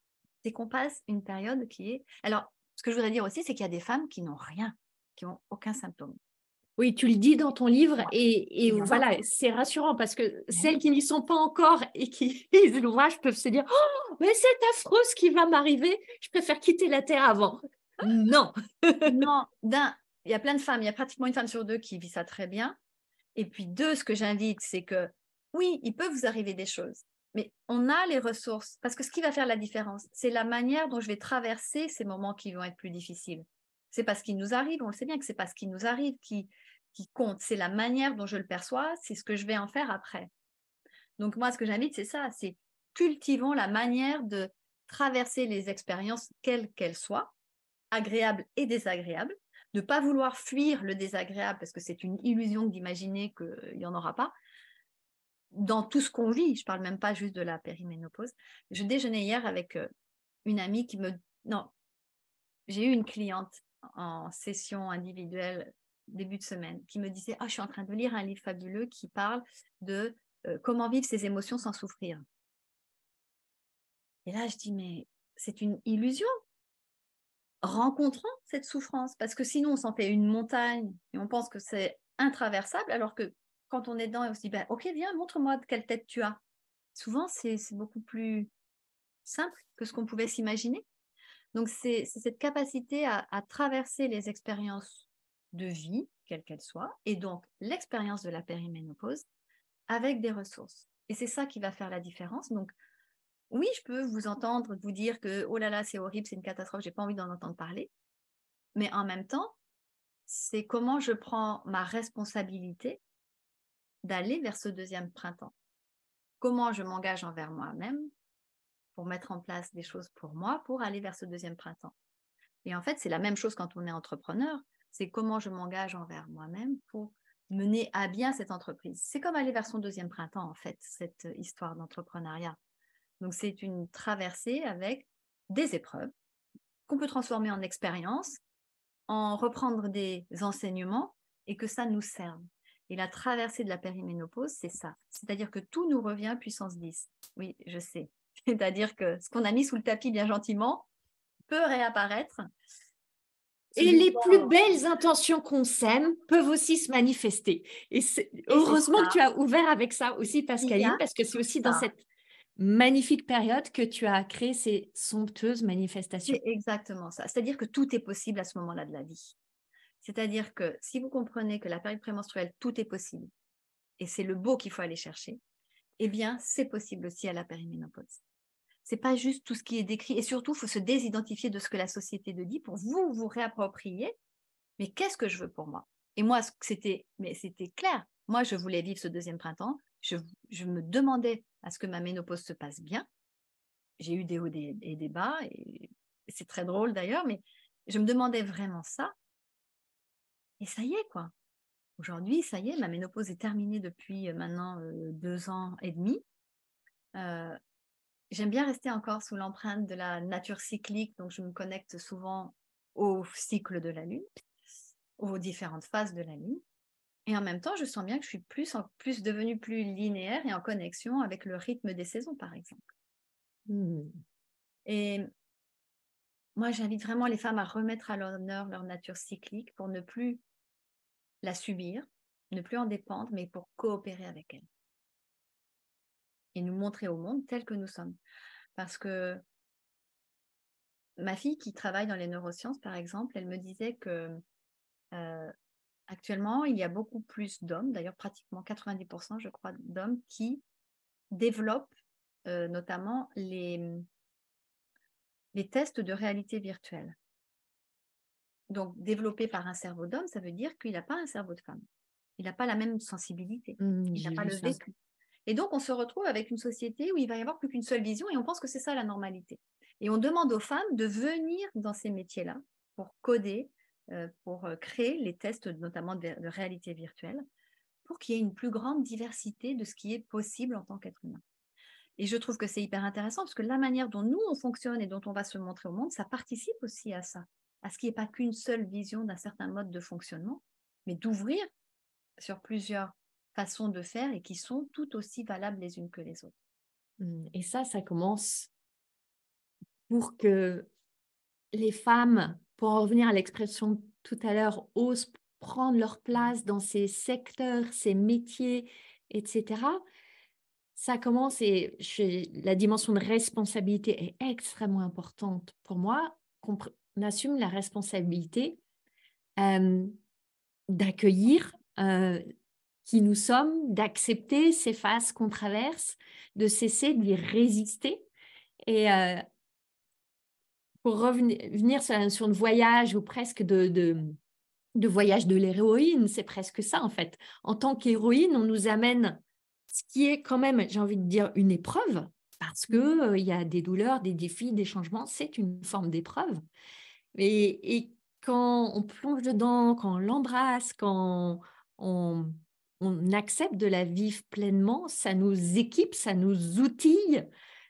C'est qu'on passe une période qui est... Alors, ce que je voudrais dire aussi, c'est qu'il y a des femmes qui n'ont rien, qui n'ont aucun symptôme. Oui, tu le dis dans ton livre et voilà, c'est rassurant parce que celles qui n'y sont pas encore et qui lisent l'ouvrage peuvent se dire « Oh, mais c'est affreux ce qui va m'arriver, je préfère quitter la Terre avant. » Non. Non, il y a plein de femmes, il y a pratiquement une femme sur deux qui vit ça très bien. Et puis deux, ce que j'invite, c'est que oui, il peut vous arriver des choses, mais on a les ressources. Parce que ce qui va faire la différence, c'est la manière dont je vais traverser ces moments qui vont être plus difficiles. C'est pas ce qui nous arrive, on le sait bien que c'est pas ce qui nous arrive qui compte, c'est la manière dont je le perçois, c'est ce que je vais en faire après. Donc moi, ce que j'invite, c'est ça, c'est cultivons la manière de traverser les expériences, quelles qu'elles soient, agréables et désagréables, de ne pas vouloir fuir le désagréable parce que c'est une illusion d'imaginer qu'il n'y en aura pas. Dans tout ce qu'on vit, je ne parle même pas juste de la périménopause. Je déjeunais hier avec une amie qui me... Non, j'ai eu une cliente en session individuelle début de semaine qui me disait « Ah, je suis en train de lire un livre fabuleux qui parle de comment vivre ses émotions sans souffrir. » Et là, je dis « Mais c'est une illusion. Rencontrons cette souffrance, parce que sinon on s'en fait une montagne et on pense que c'est intraversable, alors que quand on est dedans et on se dit, ben, ok, viens, montre-moi de quelle tête tu as. Souvent, c'est beaucoup plus simple que ce qu'on pouvait s'imaginer. Donc, c'est cette capacité à traverser les expériences de vie, quelles qu'elles soient, et donc l'expérience de la périménopause avec des ressources. Et c'est ça qui va faire la différence. Donc, oui, je peux vous entendre vous dire que oh là là, c'est horrible, c'est une catastrophe, j'ai pas envie d'en entendre parler. Mais en même temps, c'est comment je prends ma responsabilité d'aller vers ce deuxième printemps. Comment je m'engage envers moi-même pour mettre en place des choses pour moi, pour aller vers ce deuxième printemps. Et en fait, c'est la même chose quand on est entrepreneur. C'est comment je m'engage envers moi-même pour mener à bien cette entreprise. C'est comme aller vers son deuxième printemps, en fait, cette histoire d'entrepreneuriat. Donc, c'est une traversée avec des épreuves qu'on peut transformer en expérience, en reprendre des enseignements et que ça nous serve. Et la traversée de la périménopause, c'est ça. C'est-à-dire que tout nous revient puissance 10. Oui, je sais. C'est-à-dire que ce qu'on a mis sous le tapis bien gentiment peut réapparaître. Et les plus belles intentions qu'on sème peuvent aussi se manifester. Et heureusement que tu as ouvert avec ça aussi, Pascaline, parce que c'est aussi dans cette magnifique période que tu as créé ces somptueuses manifestations. C'est exactement ça. C'est-à-dire que tout est possible à ce moment-là de la vie. C'est-à-dire que si vous comprenez que la période prémenstruelle, tout est possible, et c'est le beau qu'il faut aller chercher, eh bien, c'est possible aussi à la périménopause. C'est pas juste tout ce qui est décrit. Et surtout, il faut se désidentifier de ce que la société te dit pour vous réapproprier. Mais qu'est-ce que je veux pour moi? Et moi, c'était clair. Moi, je voulais vivre ce deuxième printemps. Je me demandais à ce que ma ménopause se passe bien. J'ai eu des hauts et des bas. Et c'est très drôle d'ailleurs, mais je me demandais vraiment ça. Et ça y est, quoi. Aujourd'hui, ça y est, ma ménopause est terminée depuis maintenant 2 ans et demi. J'aime bien rester encore sous l'empreinte de la nature cyclique, donc je me connecte souvent au cycle de la Lune, aux différentes phases de la Lune. Et en même temps, je sens bien que je suis plus devenue plus linéaire et en connexion avec le rythme des saisons, par exemple. Et moi, j'invite vraiment les femmes à remettre à l'honneur leur nature cyclique pour ne plus la subir, ne plus en dépendre, mais pour coopérer avec elle. Et nous montrer au monde tel que nous sommes. Parce que ma fille qui travaille dans les neurosciences, par exemple, elle me disait que actuellement, il y a beaucoup plus d'hommes, d'ailleurs pratiquement 90%, je crois, d'hommes qui développent notamment les tests de réalité virtuelle. Donc, développé par un cerveau d'homme, ça veut dire qu'il n'a pas un cerveau de femme. Il n'a pas la même sensibilité. Il n'a pas le vécu. Et donc, on se retrouve avec une société où il va y avoir plus qu'une seule vision et on pense que c'est ça la normalité. Et on demande aux femmes de venir dans ces métiers-là pour coder, pour créer les tests, notamment de réalité virtuelle, pour qu'il y ait une plus grande diversité de ce qui est possible en tant qu'être humain. Et je trouve que c'est hyper intéressant parce que la manière dont nous, on fonctionne et dont on va se montrer au monde, ça participe aussi à ça, à ce qu'il n'y ait pas qu'une seule vision d'un certain mode de fonctionnement, mais d'ouvrir sur plusieurs façons de faire et qui sont tout aussi valables les unes que les autres. Et ça commence pour que les femmes, pour en revenir à l'expression tout à l'heure, osent prendre leur place dans ces secteurs, ces métiers, etc. Ça commence et la dimension de responsabilité est extrêmement importante pour moi, qu'on assume la responsabilité d'accueillir qui nous sommes, d'accepter ces phases qu'on traverse, de cesser d'y résister. Et pour revenir sur un voyage ou presque de voyage de l'héroïne, c'est presque ça en fait. En tant qu'héroïne, on nous amène ce qui est quand même, j'ai envie de dire, une épreuve, parce qu'il y a des douleurs, des défis, des changements, c'est une forme d'épreuve. Et quand on plonge dedans, quand on l'embrasse, quand on accepte de la vivre pleinement, ça nous équipe, ça nous outille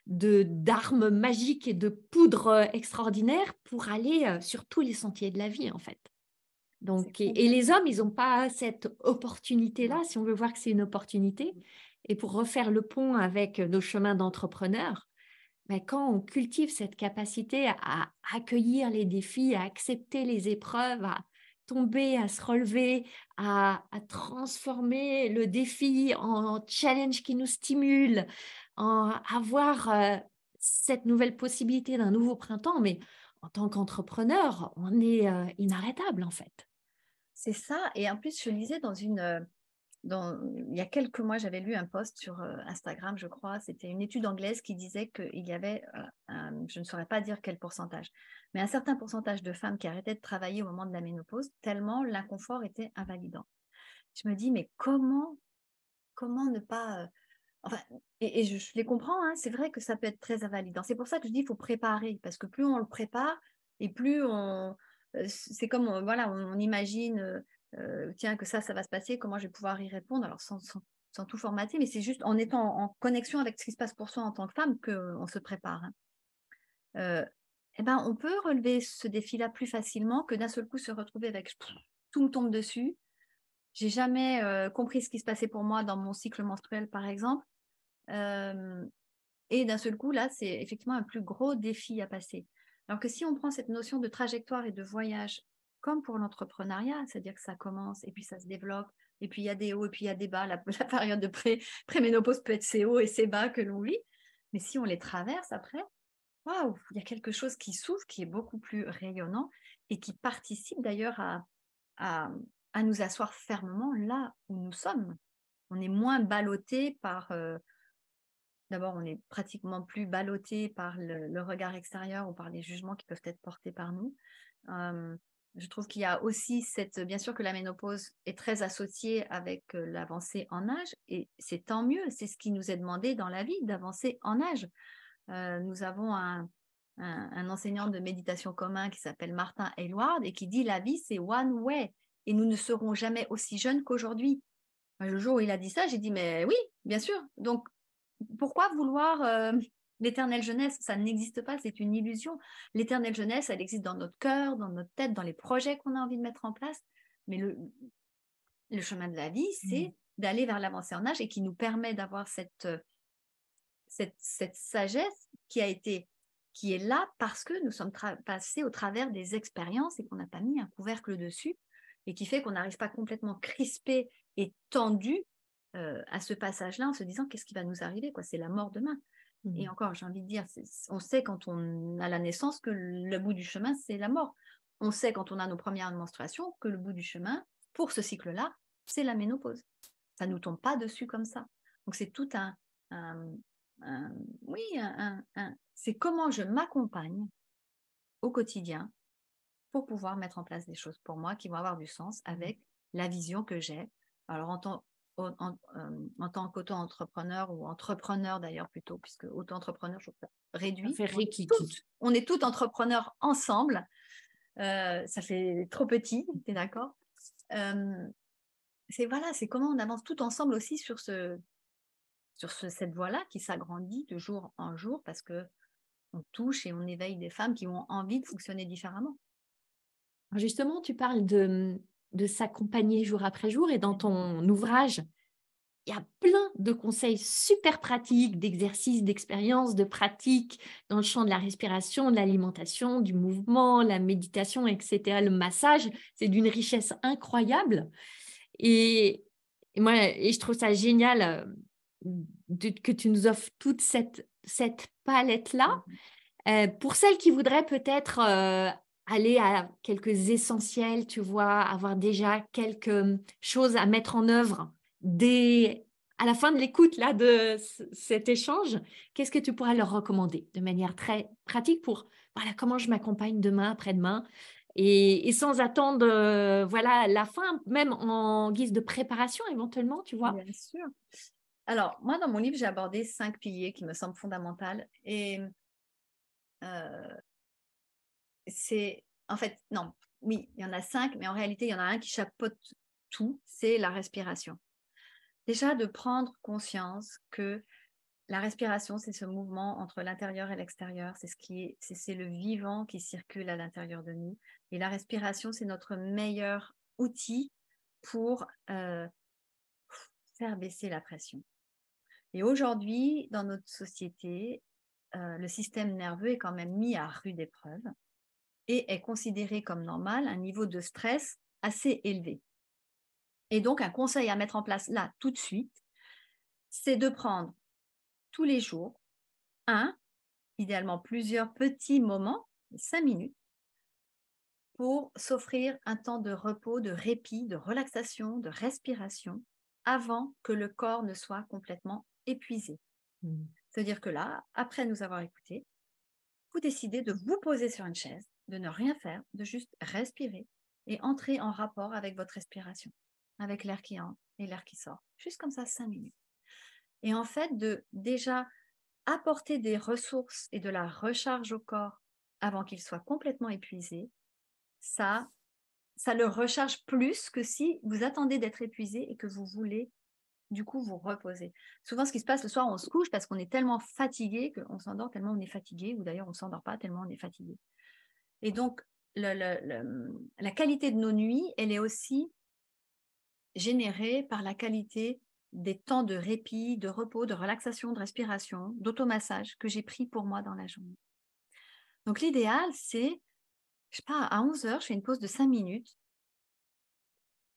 d'armes magiques et de poudre extraordinaires pour aller sur tous les sentiers de la vie, en fait. Donc, et les hommes, ils n'ont pas cette opportunité-là, si on veut voir que c'est une opportunité. Et pour refaire le pont avec nos chemins d'entrepreneurs, quand on cultive cette capacité à accueillir les défis, à accepter les épreuves, à tomber, à se relever, à transformer le défi en challenge qui nous stimule, en avoir cette nouvelle possibilité d'un nouveau printemps, mais en tant qu'entrepreneur, on est inarrêtable en fait. C'est ça. Et en plus, je lisais il y a quelques mois, j'avais lu un post sur Instagram, je crois. C'était une étude anglaise qui disait qu'il y avait, je ne saurais pas dire quel pourcentage, mais un certain pourcentage de femmes qui arrêtaient de travailler au moment de la ménopause, tellement l'inconfort était invalidant. Je me dis, mais comment ne pas... enfin, et je les comprends, hein, c'est vrai que ça peut être très invalidant. C'est pour ça que je dis qu'il faut préparer, parce que plus on le prépare, et plus on... c'est comme, voilà, on imagine, tiens, que ça va se passer, comment je vais pouvoir y répondre, alors sans tout formater, mais c'est juste en étant en connexion avec ce qui se passe pour soi en tant que femme qu'on se prépare. Hein. Eh ben, on peut relever ce défi-là plus facilement que d'un seul coup se retrouver avec tout me tombe dessus. J'ai jamais compris ce qui se passait pour moi dans mon cycle menstruel, par exemple. Et d'un seul coup, là, c'est effectivement un plus gros défi à passer. Alors que si on prend cette notion de trajectoire et de voyage, comme pour l'entrepreneuriat, c'est-à-dire que ça commence et puis ça se développe, et puis il y a des hauts et puis il y a des bas, la période de préménopause peut être ces hauts et ces bas que l'on vit, mais si on les traverse après, waouh, il y a quelque chose qui s'ouvre, qui est beaucoup plus rayonnant et qui participe d'ailleurs à, à nous asseoir fermement là où nous sommes. On est moins ballotté par... d'abord, on est pratiquement plus ballotté par le regard extérieur ou par les jugements qui peuvent être portés par nous. Je trouve qu'il y a aussi bien sûr que la ménopause est très associée avec l'avancée en âge, et c'est tant mieux, c'est ce qui nous est demandé dans la vie, d'avancer en âge. Nous avons un enseignant de méditation commun qui s'appelle Martin Aylward et qui dit la vie c'est one way et nous ne serons jamais aussi jeunes qu'aujourd'hui. Le jour où il a dit ça, j'ai dit mais oui, bien sûr. Donc pourquoi vouloir l'éternelle jeunesse? Ça n'existe pas, c'est une illusion. L'éternelle jeunesse, elle existe dans notre cœur, dans notre tête, dans les projets qu'on a envie de mettre en place. Mais le chemin de la vie, c'est d'aller vers l'avancée en âge et qui nous permet d'avoir cette sagesse qui est là parce que nous sommes passés au travers des expériences et qu'on n'a pas mis un couvercle dessus, et qui fait qu'on n'arrive pas complètement crispé et tendu à ce passage-là en se disant qu'est-ce qui va nous arriver, quoi, c'est la mort demain. Et encore, j'ai envie de dire, on sait quand on a la naissance que le bout du chemin, c'est la mort. On sait quand on a nos premières menstruations que le bout du chemin, pour ce cycle-là, c'est la ménopause. Ça ne nous tombe pas dessus comme ça. Donc c'est tout oui, c'est comment je m'accompagne au quotidien pour pouvoir mettre en place des choses pour moi qui vont avoir du sens avec la vision que j'ai. Alors en tant qu'auto-entrepreneur, ou entrepreneur d'ailleurs plutôt, puisque auto-entrepreneur, je trouve ça réduit. On est toutes entrepreneurs ensemble. Ça fait trop petit, tu es d'accord? C'est comment on avance tout ensemble aussi sur cette voie-là qui s'agrandit de jour en jour, parce que on touche et on éveille des femmes qui ont envie de fonctionner différemment. Justement, tu parles de s'accompagner jour après jour, et dans ton ouvrage, il y a plein de conseils super pratiques, d'exercices, d'expériences, de pratiques dans le champ de la respiration, de l'alimentation, du mouvement, la méditation, etc. Le massage, c'est d'une richesse incroyable. Et je trouve ça génial que tu nous offres toute cette palette-là. Pour celles qui voudraient peut-être aller à quelques essentiels, tu vois, avoir déjà quelques choses à mettre en œuvre à la fin de l'écoute là, de cet échange, qu'est-ce que tu pourras leur recommander de manière très pratique pour, voilà, comment je m'accompagne demain, après-demain, et sans attendre voilà, la fin, même en guise de préparation éventuellement, tu vois. Bien sûr. Alors, moi, dans mon livre, j'ai abordé 5 piliers qui me semblent fondamentaux. Et en fait, non, oui, il y en a 5, mais en réalité, il y en a un qui chapeaute tout, c'est la respiration. Déjà, de prendre conscience que la respiration, c'est ce mouvement entre l'intérieur et l'extérieur, c'est le vivant qui circule à l'intérieur de nous. Et la respiration, c'est notre meilleur outil pour faire baisser la pression. Et aujourd'hui, dans notre société, le système nerveux est quand même mis à rude épreuve et est considéré comme normal un niveau de stress assez élevé. Et donc, un conseil à mettre en place là, tout de suite, c'est de prendre tous les jours idéalement plusieurs petits moments, 5 minutes, pour s'offrir un temps de repos, de répit, de relaxation, de respiration, avant que le corps ne soit complètement épuisé. C'est-à-dire que là, après nous avoir écoutés, vous décidez de vous poser sur une chaise, de ne rien faire, de juste respirer et entrer en rapport avec votre respiration, avec l'air qui entre et l'air qui sort. Juste comme ça, 5 minutes. Et en fait, de déjà apporter des ressources et de la recharge au corps avant qu'il soit complètement épuisé, ça le recharge plus que si vous attendez d'être épuisé et que vous voulez du coup vous reposer. Souvent, ce qui se passe le soir, on se couche parce qu'on est tellement fatigué qu'on s'endort tellement on est fatigué, ou d'ailleurs on ne s'endort pas tellement on est fatigué. Et donc, la qualité de nos nuits, elle est aussi générée par la qualité des temps de répit, de repos, de relaxation, de respiration, d'automassage que j'ai pris pour moi dans la journée. Donc, l'idéal, c'est, je sais pas, à 11 heures, je fais une pause de 5 minutes.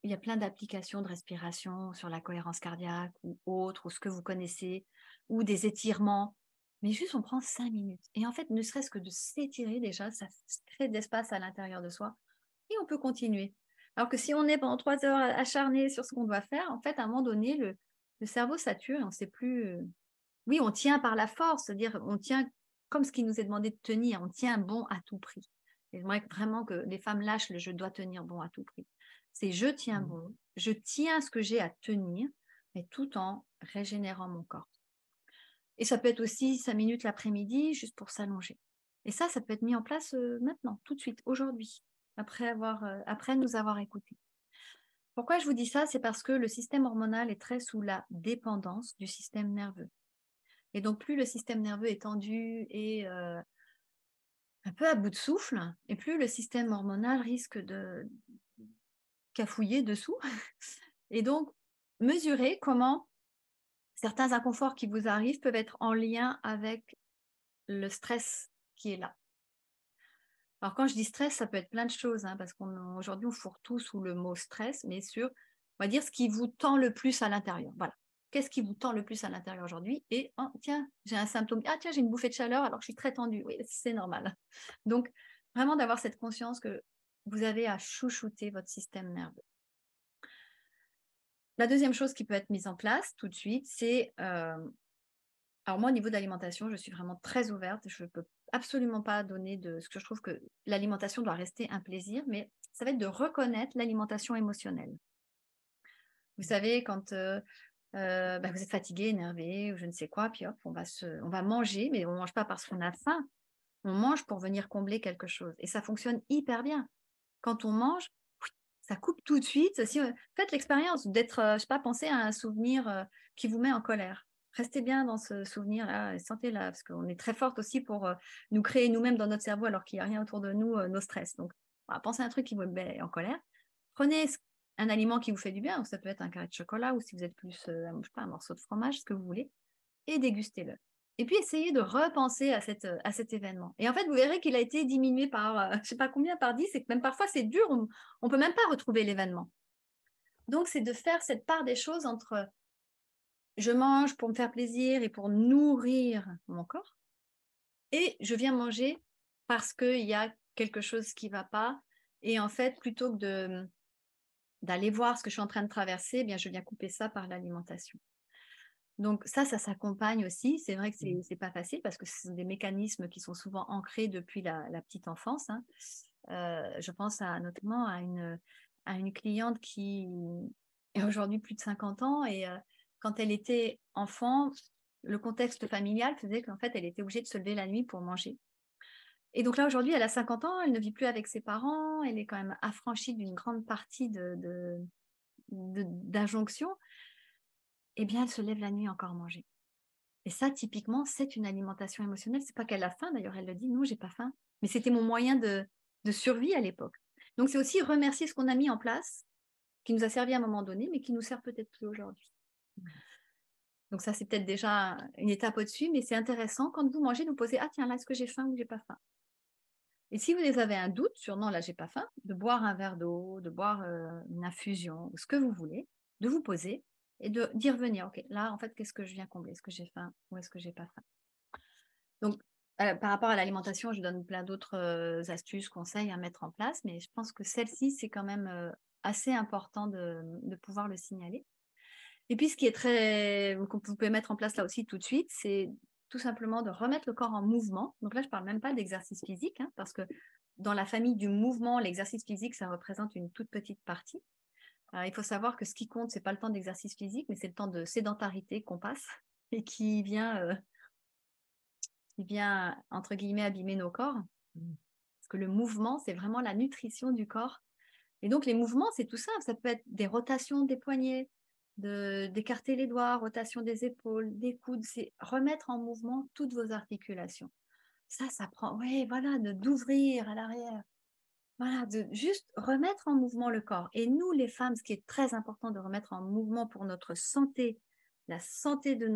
Il y a plein d'applications de respiration sur la cohérence cardiaque ou autres, ou ce que vous connaissez, ou des étirements. Mais juste, on prend 5 minutes. Et en fait, ne serait-ce que de s'étirer déjà, ça crée de l'espace à l'intérieur de soi. Et on peut continuer. Alors que si on est pendant 3 heures acharné sur ce qu'on doit faire, en fait, à un moment donné, le cerveau sature et on ne sait plus. Oui, on tient par la force, c'est-à-dire on tient comme ce qui nous est demandé de tenir, on tient bon à tout prix. Et j'aimerais vraiment que les femmes lâchent le je dois tenir bon à tout prix. C'est je tiens bon, je tiens ce que j'ai à tenir, mais tout en régénérant mon corps. Et ça peut être aussi 5 minutes l'après-midi, juste pour s'allonger. Et ça peut être mis en place maintenant, tout de suite, aujourd'hui, après nous avoir écoutés. Pourquoi je vous dis ça? C'est parce que le système hormonal est très sous la dépendance du système nerveux. Et donc, plus le système nerveux est tendu et un peu à bout de souffle, et plus le système hormonal risque de cafouiller dessous. Et donc, mesurer comment certains inconforts qui vous arrivent peuvent être en lien avec le stress qui est là. Alors, quand je dis stress, ça peut être plein de choses, parce qu'aujourd'hui, on fourre tout sous le mot stress, mais sur, on va dire, ce qui vous tend le plus à l'intérieur. Voilà. Qu'est-ce qui vous tend le plus à l'intérieur aujourd'hui? Et oh, tiens, j'ai un symptôme. Ah tiens, j'ai une bouffée de chaleur alors que je suis très tendue. Oui, c'est normal. Donc, vraiment d'avoir cette conscience que vous avez à chouchouter votre système nerveux. La deuxième chose qui peut être mise en place tout de suite, c'est... alors moi, au niveau de l'alimentation, je suis vraiment très ouverte. Je ne peux absolument pas donner de... ce que je trouve que l'alimentation doit rester un plaisir, mais ça va être de reconnaître l'alimentation émotionnelle. Vous savez, quand... vous êtes fatigué, énervé ou je ne sais quoi, puis hop, on va manger, mais on ne mange pas parce qu'on a faim, on mange pour venir combler quelque chose. Et ça fonctionne hyper bien. Quand on mange, ça coupe tout de suite. Si, faites l'expérience d'être, je ne sais pas, pensez à un souvenir qui vous met en colère. Restez bien dans ce souvenir-là, sentez-là, parce qu'on est très forte aussi pour nous créer nous-mêmes dans notre cerveau alors qu'il n'y a rien autour de nous, nos stress. Donc, pensez à un truc qui vous met en colère. Prenez un aliment qui vous fait du bien, donc ça peut être un carré de chocolat ou si vous êtes plus, je sais pas, un morceau de fromage, ce que vous voulez, et dégustez-le. Et puis essayez de repenser à cet événement. Et en fait, vous verrez qu'il a été diminué par, je ne sais pas combien, par 10, et que même parfois c'est dur, on ne peut même pas retrouver l'événement. Donc, c'est de faire cette part des choses entre je mange pour me faire plaisir et pour nourrir mon corps, et je viens manger parce qu'il y a quelque chose qui ne va pas. Et en fait, plutôt que d'aller voir ce que je suis en train de traverser, eh bien, je viens couper ça par l'alimentation. Donc ça s'accompagne aussi. C'est vrai que c'est pas facile parce que ce sont des mécanismes qui sont souvent ancrés depuis la petite enfance. Je pense notamment à une cliente qui est aujourd'hui plus de 50 ans et quand elle était enfant, le contexte familial faisait qu'en fait, elle était obligée de se lever la nuit pour manger. Et donc là, aujourd'hui, elle a 50 ans, elle ne vit plus avec ses parents, elle est quand même affranchie d'une grande partie d'injonctions. Eh bien, elle se lève la nuit encore manger. Et ça, typiquement, c'est une alimentation émotionnelle. C'est pas qu'elle a faim, d'ailleurs, elle le dit, non, j'ai pas faim. Mais c'était mon moyen de survie à l'époque. Donc, c'est aussi remercier ce qu'on a mis en place, qui nous a servi à un moment donné, mais qui nous sert peut-être plus aujourd'hui. Donc ça, c'est peut-être déjà une étape au-dessus, mais c'est intéressant quand vous mangez de vous poser, ah tiens, là, est-ce que j'ai faim ou j'ai pas faim? Et si vous avez un doute sur non, là, j'ai pas faim, de boire un verre d'eau, de boire une infusion, ou ce que vous voulez, de vous poser et d'y revenir. Ok, là, en fait, qu'est-ce que je viens combler? Est-ce que j'ai faim ou est-ce que j'ai pas faim? Donc, par rapport à l'alimentation, je donne plein d'autres astuces, conseils à mettre en place, mais je pense que celle-ci, c'est quand même assez important de pouvoir le signaler. Et puis, ce qui est que vous pouvez mettre en place là aussi tout de suite, c'est tout simplement de remettre le corps en mouvement. Donc là, je ne parle même pas d'exercice physique, hein, parce que dans la famille du mouvement, l'exercice physique, ça représente une toute petite partie. Il faut savoir que ce qui compte, ce n'est pas le temps d'exercice physique, mais c'est le temps de sédentarité qu'on passe et qui vient, entre guillemets, abîmer nos corps. Parce que le mouvement, c'est vraiment la nutrition du corps. Et donc, les mouvements, c'est tout ça. Ça peut être des rotations des poignets, d'écarter les doigts, rotation des épaules, des coudes. C'est remettre en mouvement toutes vos articulations. Ça prend, oui, voilà, d'ouvrir à l'arrière. Voilà, de juste remettre en mouvement le corps. Et nous, les femmes, ce qui est très important de remettre en mouvement pour notre santé, la santé de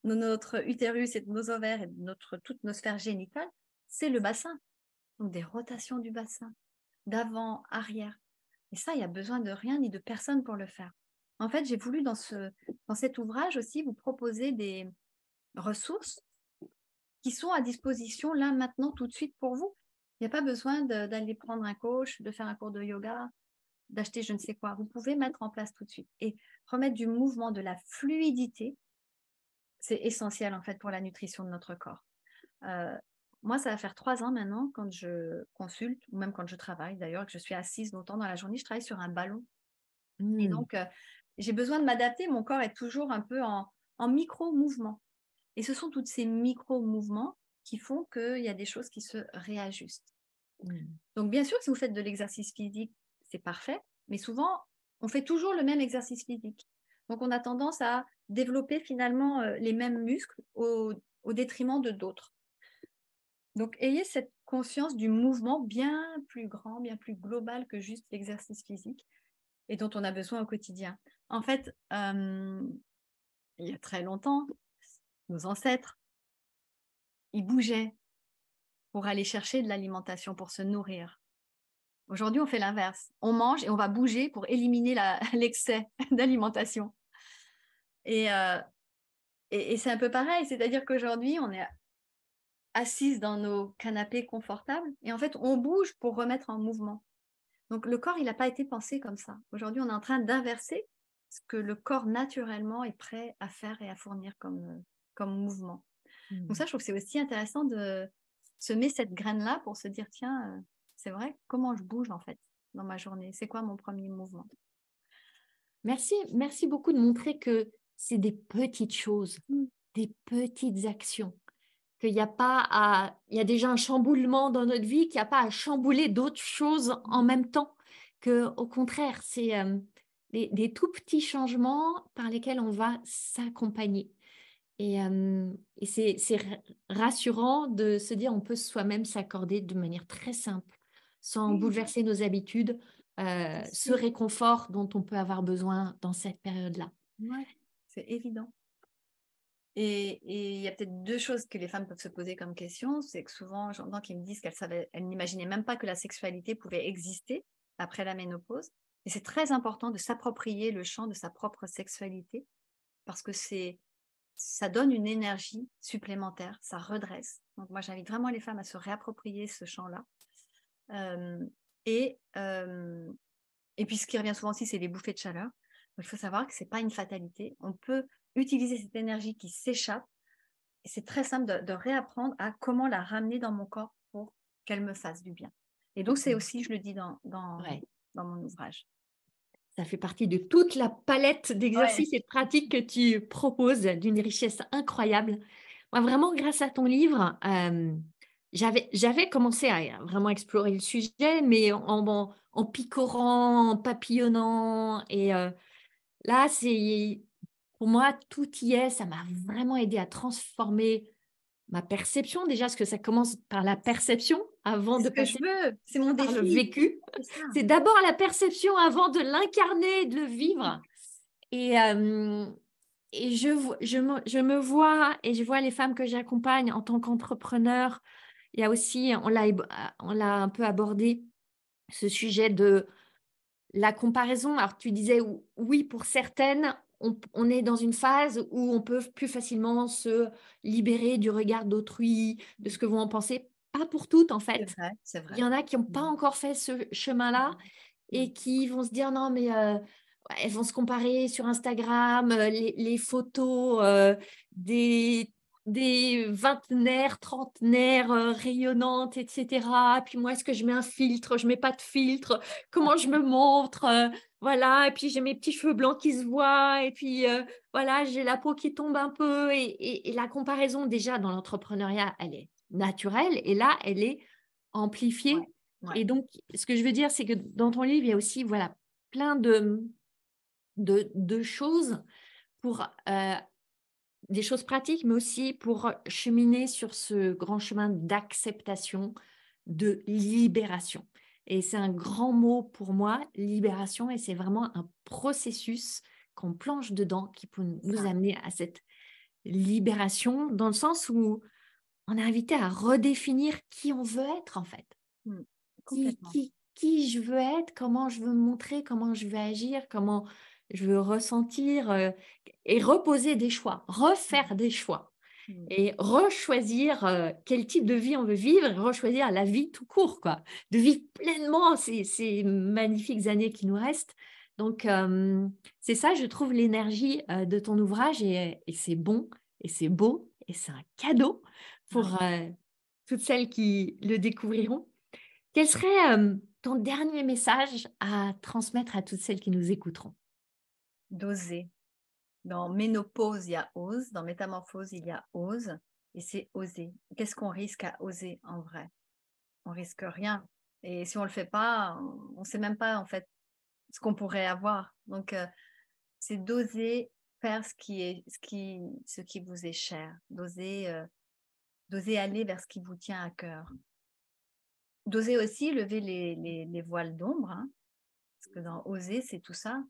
notre utérus et de nos ovaires et de toutes nos sphères génitales, c'est le bassin. Donc, des rotations du bassin, d'avant, arrière. Et ça, il n'y a besoin de rien ni de personne pour le faire. En fait, j'ai voulu dans cet ouvrage aussi vous proposer des ressources qui sont à disposition là, maintenant, tout de suite pour vous. Il n'y a pas besoin d'aller prendre un coach, de faire un cours de yoga, d'acheter je ne sais quoi. Vous pouvez mettre en place tout de suite. Et remettre du mouvement, de la fluidité, c'est essentiel en fait pour la nutrition de notre corps. Moi, ça va faire 3 ans maintenant quand je consulte, ou même quand je travaille d'ailleurs, que je suis assise longtemps dans la journée, je travaille sur un ballon. Et donc, j'ai besoin de m'adapter. Mon corps est toujours un peu en micro-mouvement. Et ce sont tous ces micro-mouvements qui font qu'il y a des choses qui se réajustent. Donc, bien sûr, si vous faites de l'exercice physique, c'est parfait. Mais souvent, on fait toujours le même exercice physique. Donc, on a tendance à développer finalement les mêmes muscles au détriment de d'autres. Donc, ayez cette conscience du mouvement bien plus grand, bien plus global que juste l'exercice physique et dont on a besoin au quotidien. En fait, il y a très longtemps, nos ancêtres, ils bougeaient pour aller chercher de l'alimentation, pour se nourrir. Aujourd'hui, on fait l'inverse. On mange et on va bouger pour éliminer l'excès d'alimentation. Et c'est un peu pareil, c'est-à-dire qu'aujourd'hui, on est assises dans nos canapés confortables et en fait, on bouge pour remettre en mouvement. Donc, le corps, il n'a pas été pensé comme ça. Aujourd'hui, on est en train d'inverser ce que le corps naturellement est prêt à faire et à fournir comme mouvement. Donc ça, je trouve que c'est aussi intéressant de semer cette graine-là pour se dire, tiens, c'est vrai, comment je bouge en fait dans ma journée? C'est quoi mon premier mouvement? Merci beaucoup de montrer que c'est des petites choses, des petites actions. Qu'il n'y a pas il y a déjà un chamboulement dans notre vie, qu'il n'y a pas à chambouler d'autres choses en même temps, qu'au contraire, c'est des tout petits changements par lesquels on va s'accompagner. Et c'est rassurant de se dire on peut soi-même s'accorder de manière très simple, sans bouleverser nos habitudes, ce réconfort dont on peut avoir besoin dans cette période-là. Ouais, c'est évident. Et il y a peut-être 2 choses que les femmes peuvent se poser comme question. C'est que souvent, j'entends qu'ils me disent qu'elles n'imaginaient même pas que la sexualité pouvait exister après la ménopause. Et c'est très important de s'approprier le champ de sa propre sexualité parce que ça donne une énergie supplémentaire, ça redresse. Donc moi, j'invite vraiment les femmes à se réapproprier ce champ-là. Et puis, ce qui revient souvent aussi, c'est les bouffées de chaleur. Donc, il faut savoir que ce n'est pas une fatalité. On peut utiliser cette énergie qui s'échappe. Et c'est très simple de réapprendre à comment la ramener dans mon corps pour qu'elle me fasse du bien. Et donc, c'est aussi, je le dis dans mon ouvrage. Ça fait partie de toute la palette d'exercices et de pratiques que tu proposes, d'une richesse incroyable. Moi, vraiment, grâce à ton livre, j'avais commencé à vraiment explorer le sujet, mais en picorant, en papillonnant. Et là, pour moi, tout y est. Ça m'a vraiment aidé à transformer ma perception déjà, parce que ça commence par la perception avant de passer c'est mon défi. Par le vécu. C'est d'abord la perception avant de l'incarner, de le vivre. Et et je me vois et je vois les femmes que j'accompagne en tant qu'entrepreneur. Il y a aussi, on l'a un peu abordé, ce sujet de la comparaison. Alors, tu disais oui, pour certaines, on est dans une phase où on peut plus facilement se libérer du regard d'autrui, de ce que vont en penser. Pas pour toutes, en C'est fait. vrai, c'est Il vrai. y en a qui n'ont pas encore fait ce chemin-là Mm. et qui vont se dire non, mais ouais, elles vont se comparer sur Instagram, les photos des, des vingtenaires, trentenaires rayonnantes, etc. Puis moi, est-ce que je mets un filtre? Je mets pas de filtre? Comment je me montre? Voilà, et puis j'ai mes petits cheveux blancs qui se voient, et puis voilà, j'ai la peau qui tombe un peu. Et la comparaison, déjà, dans l'entrepreneuriat, elle est naturelle, et là, elle est Ouais, amplifiée. ouais, Et donc, ce que je veux dire, c'est que dans ton livre, il y a aussi voilà, plein de choses pour des choses pratiques, mais aussi pour cheminer sur ce grand chemin d'acceptation, de libération. Et c'est un grand mot pour moi, libération, et c'est vraiment un processus qu'on plonge dedans qui peut c'est nous ça. amener à cette libération, dans le sens où on est invité à redéfinir qui on veut être en fait. Mm. Qui, Complètement. qui, qui je veux être, comment je veux me montrer, comment je veux agir, comment je veux ressentir, et reposer des choix, refaire des choix Mm. et rechoisir quel type de vie on veut vivre et rechoisir la vie tout court, quoi. De vivre pleinement ces magnifiques années qui nous restent. Donc, c'est ça, je trouve, l'énergie de ton ouvrage, et c'est bon, et c'est beau, et c'est un cadeau Ouais. pour toutes celles qui le découvriront. Quel serait ton dernier message à transmettre à toutes celles qui nous écouteront? D'oser. Dans ménopause, il y a ose. Dans métamorphose, il y a ose. Et c'est oser. Qu'est-ce qu'on risque à oser en vrai? On risque rien. Et si on le fait pas, on ne sait même pas en fait ce qu'on pourrait avoir. Donc, c'est d'oser faire ce qui vous est cher. D'oser aller vers ce qui vous tient à cœur. D'oser aussi lever les voiles d'ombre, hein, parce que dans oser, c'est tout ça.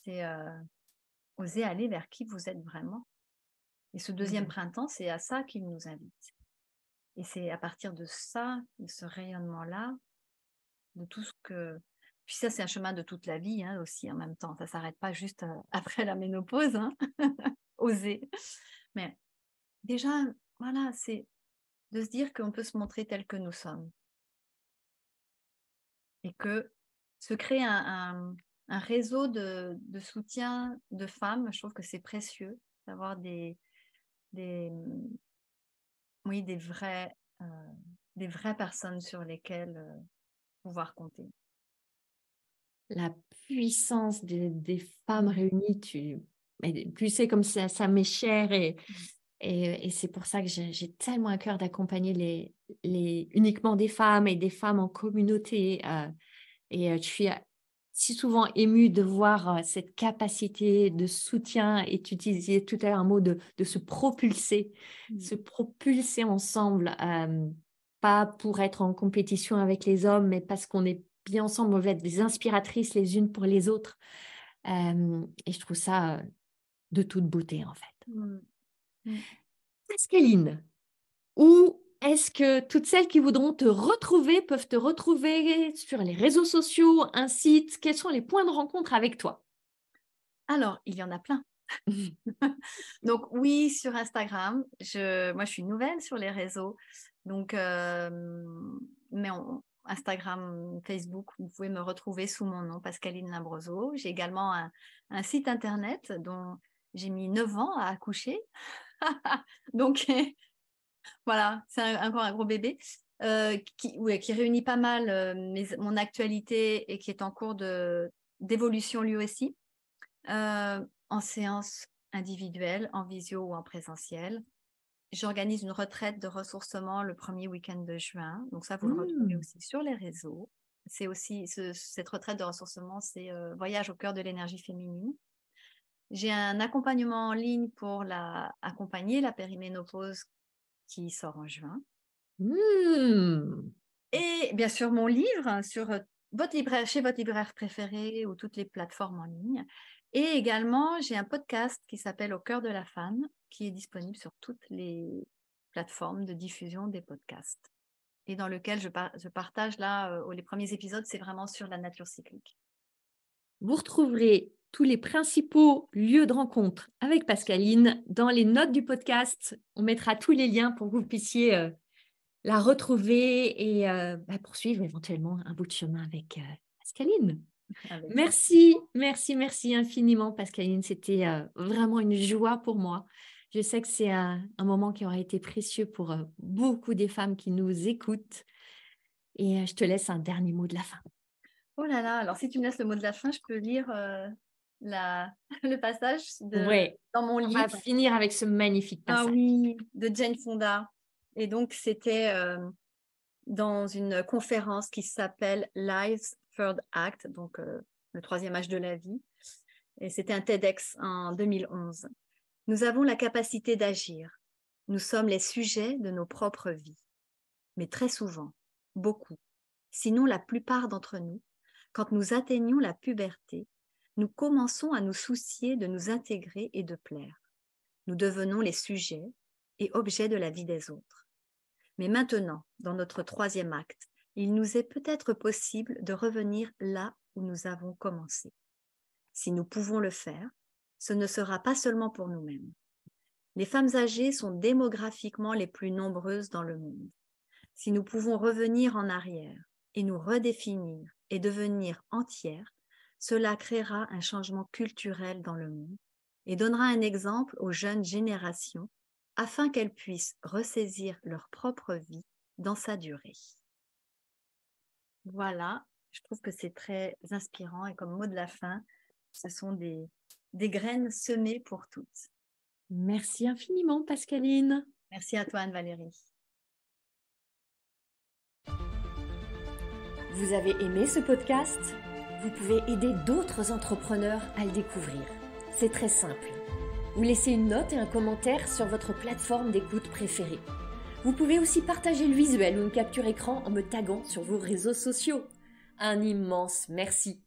C'est oser aller vers qui vous êtes vraiment. Et ce deuxième Mmh. printemps, c'est à ça qu'il nous invite. Et c'est à partir de ça, de ce rayonnement-là, de tout ce que... Puis ça, c'est un chemin de toute la vie hein, aussi en même temps. Ça ne s'arrête pas juste après la ménopause, hein. Oser. Mais déjà, voilà, c'est de se dire qu'on peut se montrer tel que nous sommes. Et que se créer un réseau de soutien de femmes, je trouve que c'est précieux d'avoir des, oui, des vraies personnes sur lesquelles pouvoir compter. La puissance des femmes réunies, tu sais comme ça m'est cher, et c'est pour ça que j'ai tellement à cœur d'accompagner uniquement des femmes et des femmes en communauté. Je suis si souvent émue de voir cette capacité de soutien, et tu utilisais tout à l'heure un mot de se propulser ensemble, pas pour être en compétition avec les hommes, mais parce qu'on est bien ensemble, on veut être des inspiratrices les unes pour les autres. Et je trouve ça de toute beauté, en fait. Mm. Mm. Pascaline, où est-ce que toutes celles qui voudront te retrouver peuvent te retrouver sur les réseaux sociaux, un site? Quels sont les points de rencontre avec toi? Alors, il y en a plein. Donc oui, sur Instagram, moi je suis nouvelle sur les réseaux, donc Instagram, Facebook, vous pouvez me retrouver sous mon nom, Pascaline Labroso. J'ai également un site internet dont j'ai mis 9 ans à accoucher, donc voilà, c'est encore un gros bébé. Qui réunit pas mal mon actualité et qui est en cours d'évolution lui aussi. En séance individuelle, en visio ou en présentiel. J'organise une retraite de ressourcement le premier week-end de juin. Donc ça, vous le retrouvez Mmh. aussi sur les réseaux. C'est aussi cette retraite de ressourcement, c'est voyage au cœur de l'énergie féminine. J'ai un accompagnement en ligne pour accompagner la périménopause qui sort en juin. Mmh. Et bien sûr, mon livre sur chez votre libraire préféré ou toutes les plateformes en ligne. Et également, j'ai un podcast qui s'appelle Au cœur de la femme, qui est disponible sur toutes les plateformes de diffusion des podcasts. Et dans lequel je partage là, les premiers épisodes, c'est vraiment sur la nature cyclique. Vous retrouverez tous les principaux lieux de rencontre avec Pascaline dans les notes du podcast. On mettra tous les liens pour que vous puissiez la retrouver et poursuivre éventuellement un bout de chemin avec Pascaline. Merci infiniment, Pascaline. C'était vraiment une joie pour moi. Je sais que c'est un moment qui aura été précieux pour beaucoup des femmes qui nous écoutent. Et je te laisse un dernier mot de la fin. Oh là là, alors si tu me laisses le mot de la fin, je peux lire le passage dans mon livre. On va finir avec ce magnifique passage. Ah oui, de Jane Fonda. Et donc, c'était dans une conférence qui s'appelle Life's Third Act, donc le troisième âge de la vie. Et c'était un TEDx en 2011. Nous avons la capacité d'agir. Nous sommes les sujets de nos propres vies. Mais très souvent, beaucoup, sinon la plupart d'entre nous, quand nous atteignons la puberté, nous commençons à nous soucier de nous intégrer et de plaire. Nous devenons les sujets et objets de la vie des autres. Mais maintenant, dans notre troisième acte, il nous est peut-être possible de revenir là où nous avons commencé. Si nous pouvons le faire, ce ne sera pas seulement pour nous-mêmes. Les femmes âgées sont démographiquement les plus nombreuses dans le monde. Si nous pouvons revenir en arrière et nous redéfinir et devenir entières, cela créera un changement culturel dans le monde et donnera un exemple aux jeunes générations afin qu'elles puissent ressaisir leur propre vie dans sa durée. Voilà, je trouve que c'est très inspirant et comme mot de la fin, ce sont des graines semées pour toutes. Merci infiniment, Pascaline. Merci à toi, Anne-Valérie. Vous avez aimé ce podcast ? Vous pouvez aider d'autres entrepreneurs à le découvrir. C'est très simple. Vous laissez une note et un commentaire sur votre plateforme d'écoute préférée. Vous pouvez aussi partager le visuel ou une capture écran en me taguant sur vos réseaux sociaux. Un immense merci.